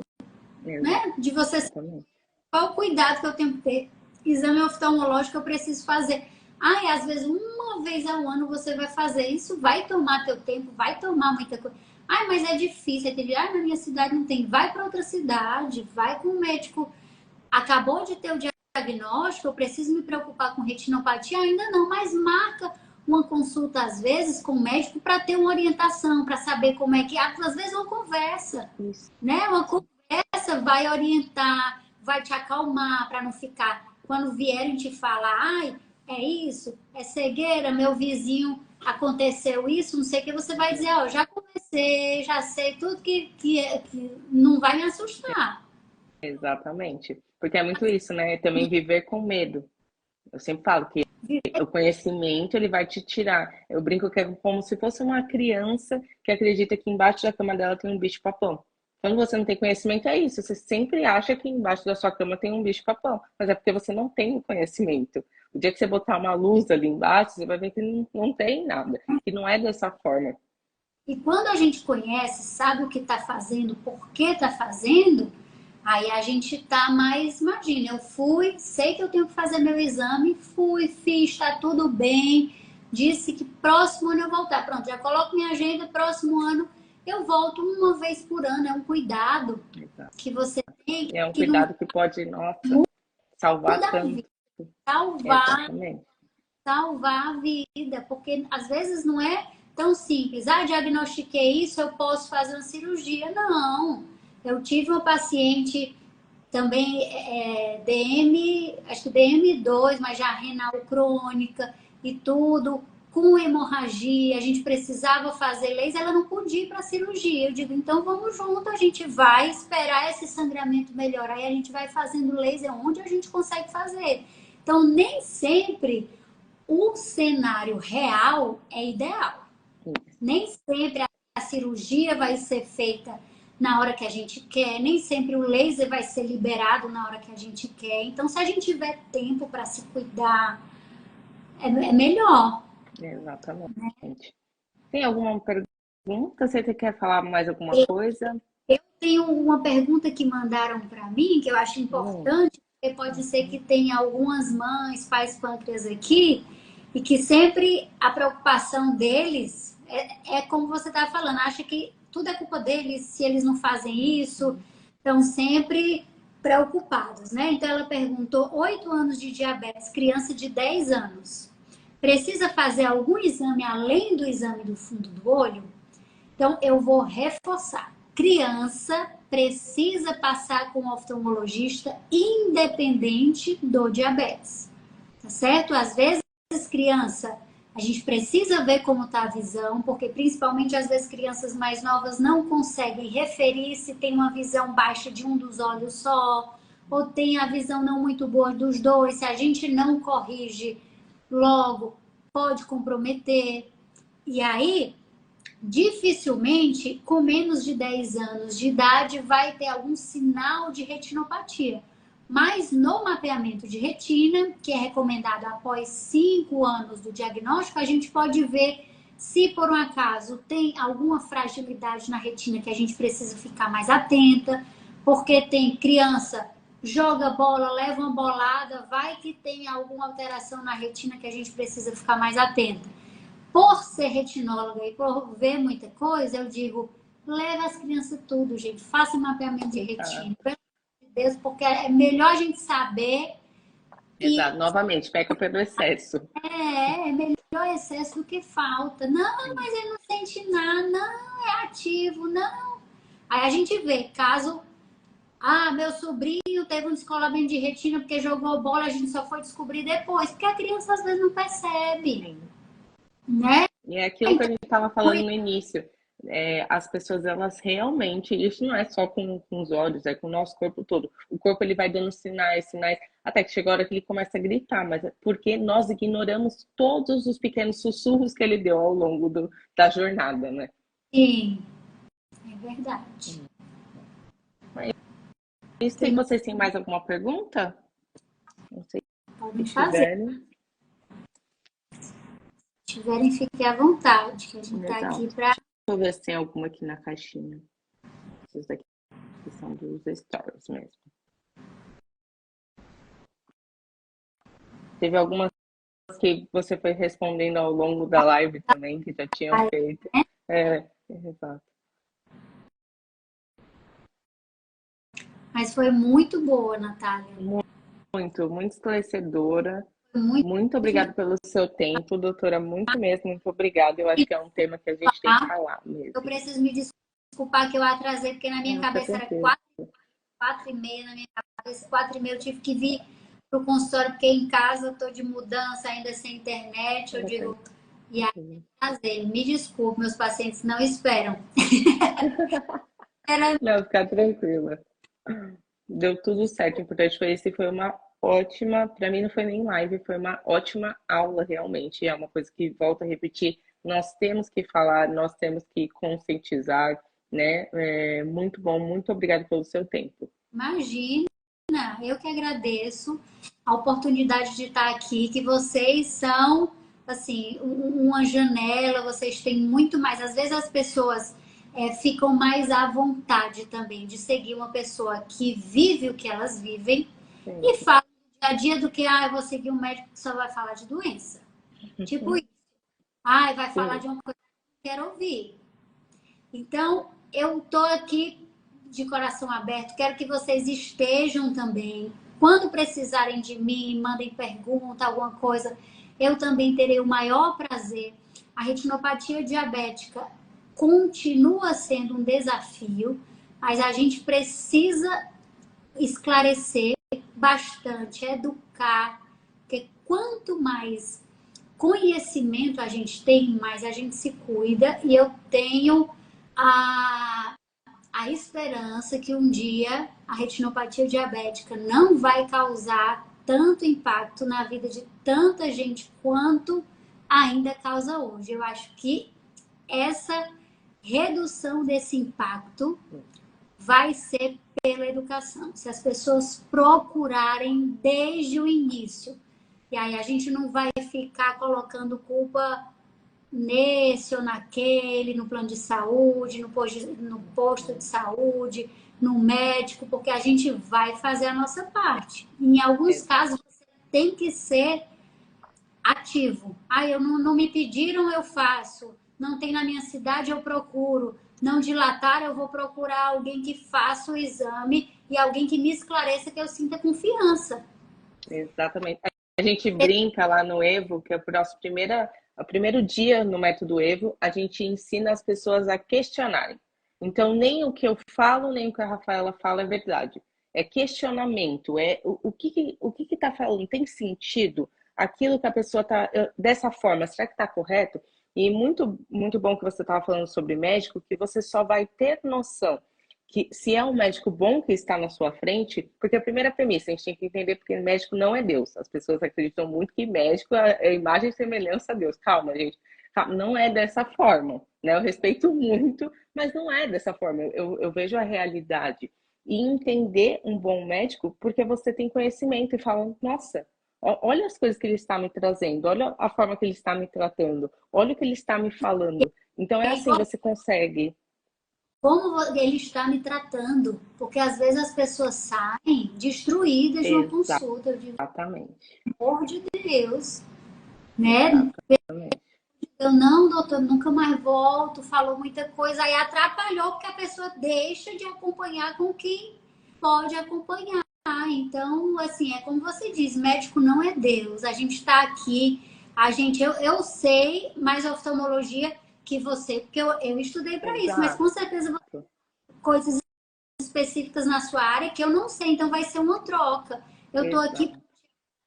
S2: né? De você saber
S1: Exatamente.
S2: qual o cuidado que eu tenho que ter. Exame oftalmológico eu preciso fazer. Ai, às vezes uma vez ao ano você vai fazer. Isso vai tomar teu tempo, vai tomar muita coisa. Ai, mas é difícil. Na minha cidade não tem. Vai para outra cidade, vai com o médico. Acabou de ter o diagnóstico, eu preciso me preocupar com retinopatia? Ainda não, mas marca uma consulta, às vezes, com o médico para ter uma orientação, para saber como é que. Às vezes, uma conversa,
S1: Isso.
S2: né? Uma conversa vai orientar, vai te acalmar para não ficar. Quando vierem te falar, ai, é isso, é cegueira, meu vizinho aconteceu isso, não sei o que, você vai dizer, ó, já comecei, já sei tudo que não vai me assustar.
S1: Exatamente. Porque é muito isso, né? Também viver com medo. Eu sempre falo que o conhecimento ele vai te tirar. Eu brinco que é como se fosse uma criança que acredita que embaixo da cama dela tem um bicho-papão. Quando você não tem conhecimento, é isso. Você sempre acha que embaixo da sua cama tem um bicho-papão. Mas é porque você não tem o conhecimento. O dia que você botar uma luz ali embaixo, você vai ver que não tem nada. Que não é dessa forma.
S2: E quando a gente conhece, sabe o que está fazendo, por que está fazendo, aí a gente está mais. Imagina, eu fui, sei que eu tenho que fazer meu exame, fui, fiz, está tudo bem. Disse que próximo ano eu voltar. Pronto, já coloco minha agenda, próximo ano eu volto uma vez por ano. É um cuidado
S1: Exato.
S2: que você tem
S1: E é um
S2: que não
S1: cuidado que pode, nossa, salvar
S2: muda a
S1: tanto.
S2: vida, salvar
S1: Exatamente.
S2: salvar a vida, porque às vezes não é tão simples. Ah, diagnostiquei isso, eu posso fazer uma cirurgia. Não. Eu tive uma paciente também acho que DM2, mas já renal crônica e tudo, com hemorragia, a gente precisava fazer laser, ela não podia ir para cirurgia. Eu digo, então vamos junto, a gente vai esperar esse sangramento melhorar e a gente vai fazendo laser onde a gente consegue fazer. Então, nem sempre o cenário real é ideal. Nem sempre a cirurgia vai ser feita na hora que a gente quer, nem sempre o laser vai ser liberado na hora que a gente quer. Então, se a gente tiver tempo para se cuidar, é melhor.
S1: Exatamente. Tem alguma pergunta? Você quer falar mais alguma coisa?
S2: Eu tenho uma pergunta que mandaram para mim, que eu acho importante, porque pode ser que tenha algumas mães, pais pâncreas aqui, e que sempre a preocupação deles é como você está falando, acha que tudo é culpa deles se eles não fazem isso, estão sempre preocupados, né? Então ela perguntou, 8 anos de diabetes, criança de 10 anos, precisa fazer algum exame além do exame do fundo do olho? Então eu vou reforçar. Criança precisa passar com o oftalmologista independente do diabetes, tá certo? Às vezes criança, a gente precisa ver como está a visão, porque principalmente às vezes crianças mais novas não conseguem referir se tem uma visão baixa de um dos olhos só, ou tem a visão não muito boa dos dois. Se a gente não corrige logo, pode comprometer. E aí, dificilmente, com menos de 10 anos de idade, vai ter algum sinal de retinopatia. Mas no mapeamento de retina, que é recomendado após 5 anos do diagnóstico, a gente pode ver se por um acaso tem alguma fragilidade na retina que a gente precisa ficar mais atenta, porque tem criança, joga bola, leva uma bolada, vai que tem alguma alteração na retina que a gente precisa ficar mais atenta. Por ser retinóloga e por ver muita coisa, eu digo, leva as crianças tudo, gente. Faça mapeamento de retina. Pelo amor de Deus, porque é melhor a gente saber.
S1: Exato, novamente, peca pelo excesso.
S2: É melhor excesso do que falta. Não, mas ele não sente nada. Não, é ativo. Não. Aí a gente vê, caso... meu sobrinho teve um descolamento de retina porque jogou bola, a gente só foi descobrir depois. Porque a criança às vezes não percebe. Né?
S1: E é aquilo que a gente estava falando no início. As pessoas, elas realmente, isso não é só com os olhos, é com o nosso corpo todo. O corpo, ele vai dando sinais, até que chega a hora que ele começa a gritar, mas é porque nós ignoramos todos os pequenos sussurros que ele deu ao longo da jornada, né?
S2: Sim, é verdade.
S1: Isso, tem vocês têm mais alguma pergunta? Não sei
S2: Podem
S1: se
S2: fazer.
S1: tiverem.
S2: Se tiverem, fiquem à vontade, que a gente está aqui para...
S1: Deixa eu ver se tem alguma aqui na caixinha. Esses daqui são dos stories mesmo. Teve algumas que você foi respondendo ao longo da live também, que já tinham feito. Exato.
S2: Mas foi muito boa, Natália.
S1: Muito esclarecedora. Muito obrigada pelo seu tempo, doutora. Muito mesmo, muito obrigada. Eu acho que é um tema que a gente tem que falar mesmo.
S2: Eu preciso me desculpar que eu atrasei, porque na minha cabeça era 4h30, na minha cabeça 4h30 eu tive que vir para o consultório, porque em casa eu estou de mudança, ainda sem internet, eu digo... E aí, atrasei. Me desculpe, meus pacientes não esperam.
S1: Não, fica tranquila. Deu tudo certo. O importante foi uma ótima, para mim não foi nem live, foi uma ótima aula realmente. É uma coisa que, volto a repetir, nós temos que falar, nós temos que conscientizar, né? Muito bom, muito obrigada pelo seu tempo.
S2: Imagina, eu que agradeço a oportunidade de estar aqui, que vocês são, assim, uma janela, vocês têm muito mais. Às vezes as pessoas ficam mais à vontade também de seguir uma pessoa que vive o que elas vivem. Sim. E fala do dia a dia do que, eu vou seguir um médico que só vai falar de doença. Tipo isso. Vai falar de uma coisa que eu quero ouvir. Então, eu tô aqui de coração aberto, quero que vocês estejam também. Quando precisarem de mim, mandem pergunta, alguma coisa, eu também terei o maior prazer. A retinopatia diabética continua sendo um desafio, mas a gente precisa esclarecer bastante, educar, porque quanto mais conhecimento a gente tem, mais a gente se cuida, e eu tenho a esperança que um dia a retinopatia diabética não vai causar tanto impacto na vida de tanta gente quanto ainda causa hoje. Eu acho que essa redução desse impacto vai ser pela educação. Se as pessoas procurarem desde o início. E aí a gente não vai ficar colocando culpa nesse ou naquele, no plano de saúde, no posto de saúde, no médico, porque a gente vai fazer a nossa parte. Em alguns casos, você tem que ser ativo. Não me pediram, eu faço. Não tem na minha cidade, eu procuro. Não dilatar, eu vou procurar alguém que faça o exame e alguém que me esclareça, que eu sinta confiança.
S1: Exatamente. A gente brinca lá no Evo, que é o primeiro dia no método Evo, a gente ensina as pessoas a questionarem. Então, nem o que eu falo, nem o que a Rafaela fala é verdade. É questionamento, o que está falando, tem sentido? Aquilo que a pessoa está, dessa forma, será que está correto? E muito, muito bom que você estava falando sobre médico, que você só vai ter noção que se é um médico bom que está na sua frente, porque a primeira premissa, a gente tem que entender porque médico não é Deus. As pessoas acreditam muito que médico é imagem e semelhança a Deus. Calma, gente. Calma, não é dessa forma, né? Eu respeito muito, mas não é dessa forma. Eu vejo a realidade. E entender um bom médico, porque você tem conhecimento e fala, nossa, olha as coisas que ele está me trazendo, olha a forma que ele está me tratando, olha o que ele está me falando. Então é assim, você consegue.
S2: Como ele está me tratando? Porque às vezes as pessoas saem destruídas de uma consulta. Eu digo,
S1: Exatamente.
S2: pelo amor de Deus, né?
S1: Exatamente.
S2: Eu não, doutor, nunca mais volto, falou muita coisa, aí atrapalhou porque a pessoa deixa de acompanhar com quem pode acompanhar. Então, assim, é como você diz, médico não é Deus. A gente está aqui, eu sei mais oftalmologia que você, porque eu estudei para isso, mas com certeza você tem coisas específicas na sua área que eu não sei, então vai ser uma troca. Eu estou aqui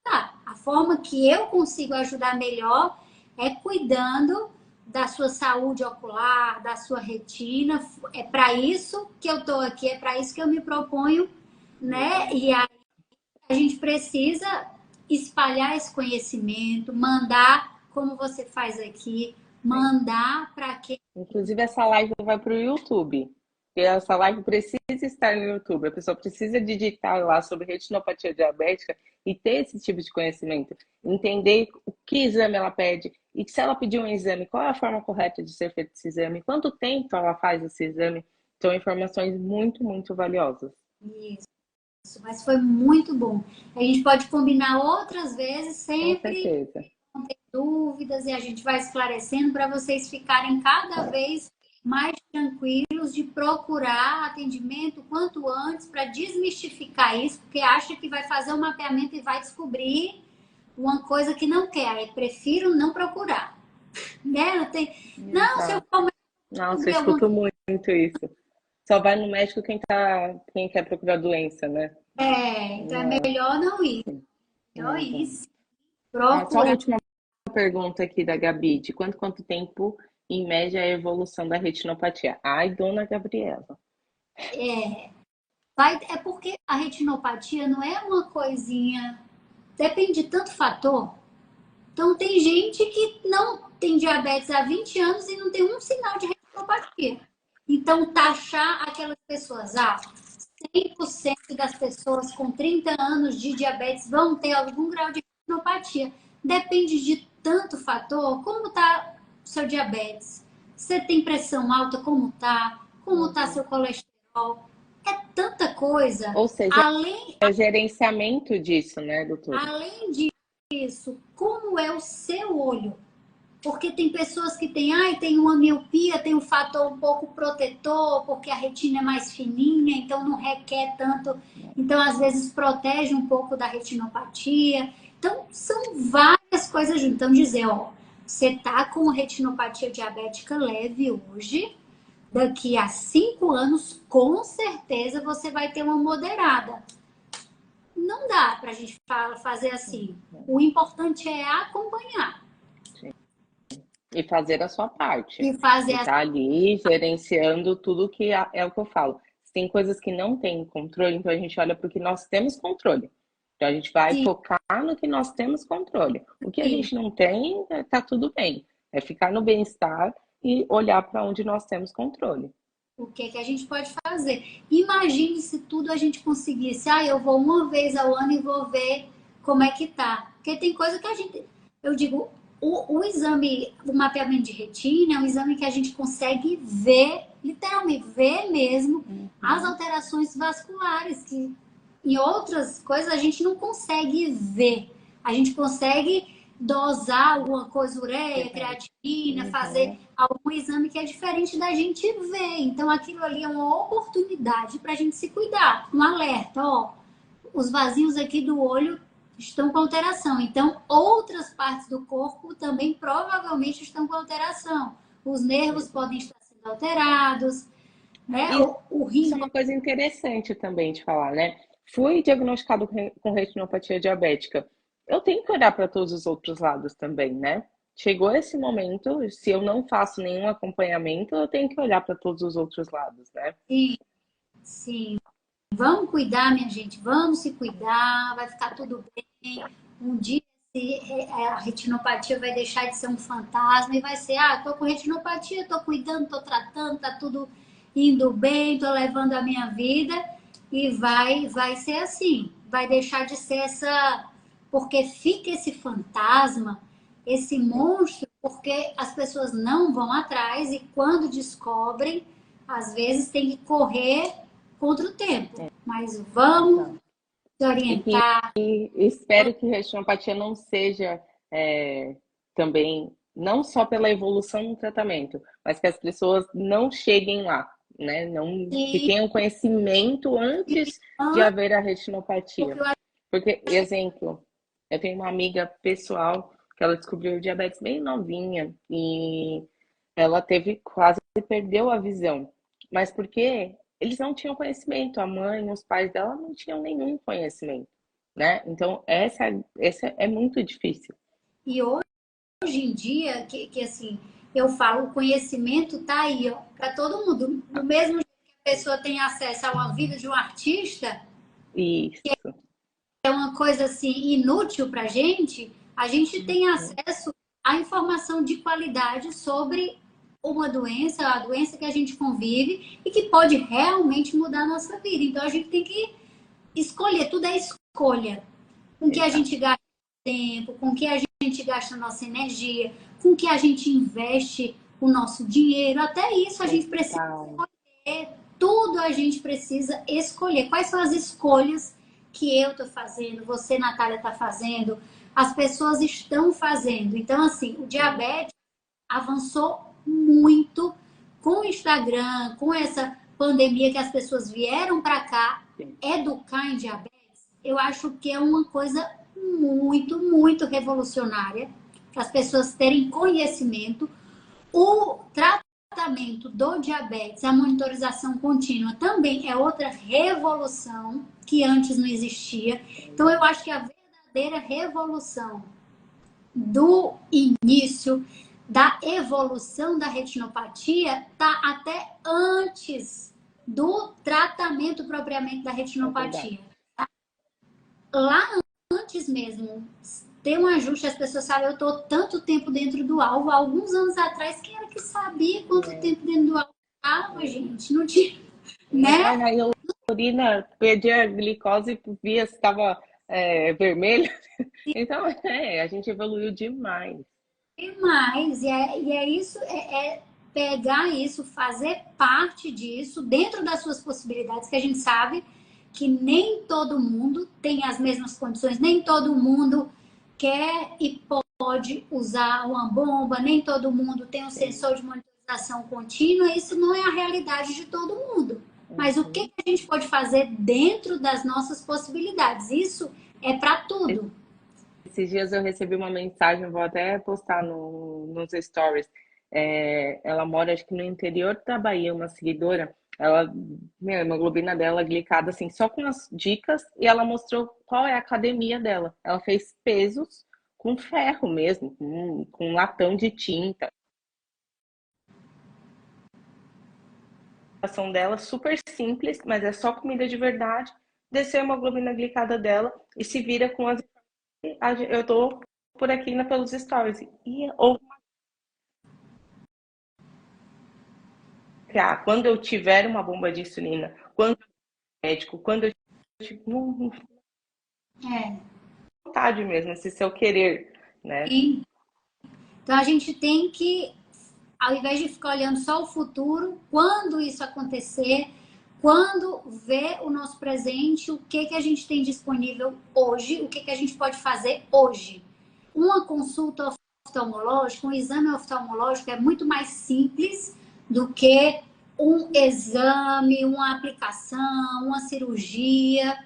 S2: para a forma que eu consigo ajudar melhor é cuidando da sua saúde ocular, da sua retina. É para isso que eu estou aqui, é para isso que eu me proponho, né? E aí a gente precisa espalhar esse conhecimento, mandar, como você faz aqui, mandar para quem.
S1: Inclusive, essa live vai para o YouTube. E essa live precisa estar no YouTube. A pessoa precisa digitar lá sobre retinopatia diabética e ter esse tipo de conhecimento. Entender o que exame ela pede. E se ela pedir um exame, qual é a forma correta de ser feito esse exame? Quanto tempo ela faz esse exame? São informações muito, muito valiosas.
S2: Isso, mas foi muito bom. A gente pode combinar outras vezes, sempre.
S1: Com certeza.
S2: Não tem dúvidas, e a gente vai esclarecendo para vocês ficarem cada vez mais tranquilos de procurar atendimento quanto antes para desmistificar isso, porque acha que vai fazer um mapeamento e vai descobrir uma coisa que não quer. Aí prefiro não procurar. Né? Não, se eu começo.
S1: Nossa, eu escuto muito isso. Só vai no médico quem quer procurar doença, né?
S2: Então é melhor não ir. Melhor isso.
S1: Só a última pergunta aqui da Gabi, de quanto tempo, em média, é a evolução da retinopatia? Ai, dona Gabriela.
S2: É porque a retinopatia não é uma coisinha... Depende de tanto fator. Então, tem gente que não tem diabetes há 20 anos e não tem um sinal de retinopatia. Então, taxar aquelas pessoas, 100% das pessoas com 30 anos de diabetes vão ter algum grau de retinopatia. Depende de tanto fator. Como está o seu diabetes? Você tem pressão alta? Como está? Como está seu colesterol? É tanta coisa.
S1: Ou seja, é o gerenciamento disso, né, doutora?
S2: Além disso, como é o seu olho? Porque tem pessoas que tem uma miopia, tem um fator um pouco protetor, porque a retina é mais fininha, então não requer tanto. Então, às vezes, protege um pouco da retinopatia. Então, são várias coisas juntas. Então, dizer, você está com retinopatia diabética leve hoje, daqui a 5 anos, com certeza, você vai ter uma moderada. não dá para a gente fazer assim. O importante é acompanhar
S1: E fazer a sua parte.
S2: e fazer
S1: E tá ali gerenciando tudo que é o que eu falo. Tem coisas que não tem controle, então a gente olha para o que nós temos controle. Então a gente vai
S2: assim.
S1: focar no que nós temos controle. O que a gente não tem, tá tudo bem. É ficar no bem-estar e olhar para onde nós temos controle.
S2: O que é que a gente pode fazer? Imagine se tudo a gente conseguisse. Ah, eu vou uma vez ao ano e vou ver como é que tá. Porque tem coisa que a gente. Eu digo, o exame, o mapeamento de retina é um exame que a gente consegue ver, literalmente, ver mesmo as alterações vasculares, que em outras coisas a gente não consegue ver. A gente consegue dosar alguma coisa, ureia, creatina, fazer algum exame que é diferente da gente ver. Então, aquilo ali é uma oportunidade para a gente se cuidar. Um alerta, ó, os vasinhos aqui do olho estão com alteração. Então, outras partes do corpo também provavelmente estão com alteração. Os nervos podem estar sendo alterados, né? O rim.
S1: Isso é uma coisa interessante também de falar, né? Fui diagnosticado com retinopatia diabética. Eu tenho que olhar para todos os outros lados também, né? Chegou esse momento, se eu não faço nenhum acompanhamento, eu tenho que olhar para todos os outros lados, né?
S2: Sim, sim. Vamos cuidar, minha gente, vamos se cuidar, vai ficar tudo bem. Um dia a retinopatia vai deixar de ser um fantasma e vai ser, ah, tô com retinopatia, tô cuidando, tô tratando, tá tudo indo bem, tô levando a minha vida e vai ser assim. Vai deixar de ser essa, porque fica esse fantasma, esse monstro, porque as pessoas não vão atrás e quando descobrem, às vezes tem que correr contra o tempo. Mas vamos se
S1: E que
S2: orientar.
S1: espero que retinopatia não seja também, não só pela evolução no tratamento, mas que as pessoas não cheguem lá, né? Não, que
S2: E,
S1: tenham conhecimento antes de haver a retinopatia.
S2: porque eu
S1: Porque, exemplo, eu tenho uma amiga pessoal que ela descobriu diabetes bem novinha e ela teve quase perdeu a visão. Mas porque eles não tinham conhecimento, a mãe, os pais dela não tinham nenhum conhecimento, né? Então, essa é muito difícil.
S2: e hoje em dia, que assim, eu falo, o conhecimento tá aí, ó, para todo mundo. Do mesmo jeito que a pessoa tem acesso a uma vida de um artista,
S1: Isso,
S2: é uma coisa assim inútil para a gente tem acesso à informação de qualidade sobre uma doença, a doença que a gente convive e que pode realmente mudar a nossa vida. Então a gente tem que escolher, tudo é escolha. Com que a
S1: exato.
S2: gente gasta tempo, com que a gente gasta a nossa energia, com que a gente investe o nosso dinheiro. Até isso a gente precisa
S1: Total.
S2: escolher. Tudo a gente precisa escolher. Quais são as escolhas que eu estou fazendo, você, Natália, está fazendo, as pessoas estão fazendo. Então, assim, o diabetes avançou muito com o Instagram, com essa pandemia que as pessoas vieram para cá,
S1: Sim.
S2: educar em diabetes, eu acho que é uma coisa muito, muito revolucionária para as pessoas terem conhecimento. O tratamento do diabetes, a monitorização contínua também é outra revolução que antes não existia. Então, eu acho que a verdadeira revolução do início da evolução da retinopatia está até antes do tratamento propriamente da
S1: É verdade.
S2: retinopatia. Lá antes mesmo, ter um ajuste, as pessoas sabem, eu estou tanto tempo dentro do alvo. Há alguns anos atrás, quem era que sabia quanto tempo dentro do alvo estava, gente? Não tinha, né?
S1: Aí a urina, perdi a glicose, via se estava vermelha. Então, a gente evoluiu demais.
S2: Demais. E é isso, pegar isso, fazer parte disso, dentro das suas possibilidades, que a gente sabe que nem todo mundo tem as mesmas condições, nem todo mundo quer e pode usar uma bomba, nem todo mundo tem um sensor de monitorização contínua, isso não é a realidade de todo mundo. Mas o que a gente pode fazer dentro das nossas possibilidades? Isso é para tudo.
S1: Esses dias eu recebi uma mensagem, vou até postar nos stories. Ela mora, acho que no interior da Bahia, uma seguidora. Ela, meu, a hemoglobina dela glicada, assim, só com as dicas, e ela mostrou qual é a academia dela. Ela fez pesos com ferro mesmo, com latão de tinta. A ação dela super simples, mas é só comida de verdade. Desceu a hemoglobina glicada dela e se vira com as. Eu tô por aqui pelos stories. E ou quando eu tiver uma bomba de insulina, quando eu médico, quando eu não
S2: É.
S1: vontade mesmo, esse seu querer, né?
S2: E, então a gente tem que, ao invés de ficar olhando só o futuro, quando isso acontecer, quando ver o nosso presente, o que que a gente tem disponível hoje, o que que a gente pode fazer hoje. Uma consulta oftalmológica, um exame oftalmológico é muito mais simples do que um exame, uma aplicação, uma cirurgia.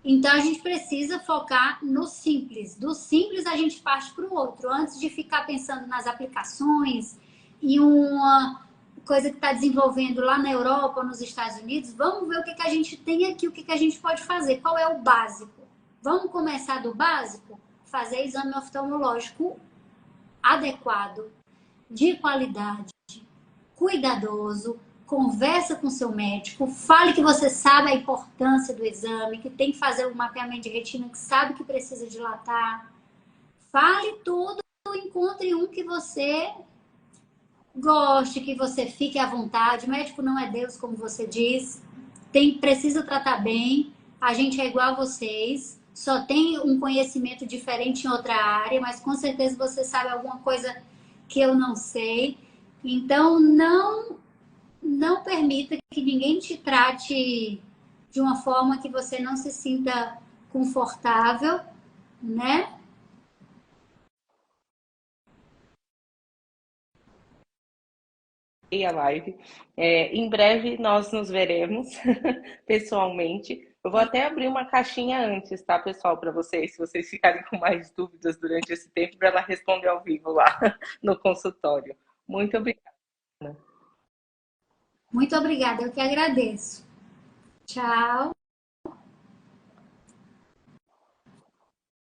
S2: Então a gente precisa focar no simples. Do simples a gente parte para o outro. Antes de ficar pensando nas aplicações e uma coisa que está desenvolvendo lá na Europa, nos Estados Unidos, vamos ver o que, que a gente tem aqui, o que, que a gente pode fazer. Qual é o básico? Vamos começar do básico? Fazer exame oftalmológico adequado, de qualidade, cuidadoso, conversa com seu médico, fale que você sabe a importância do exame, que tem que fazer um mapeamento de retina, que sabe que precisa dilatar. Fale tudo, encontre um que você goste, que você fique à vontade. O médico não é Deus, como você diz. Precisa tratar bem. A gente é igual a vocês. Só tem um conhecimento diferente em outra área, mas com certeza você sabe alguma coisa que eu não sei. Então, não permita que ninguém te trate de uma forma que você não se sinta confortável, né?
S1: A live. Em breve nós nos veremos pessoalmente. Eu vou até abrir uma caixinha antes, tá, pessoal, para vocês, se vocês ficarem com mais dúvidas durante esse tempo, para ela responder ao vivo lá no consultório. Muito obrigada.
S2: Muito obrigada, eu que agradeço. Tchau.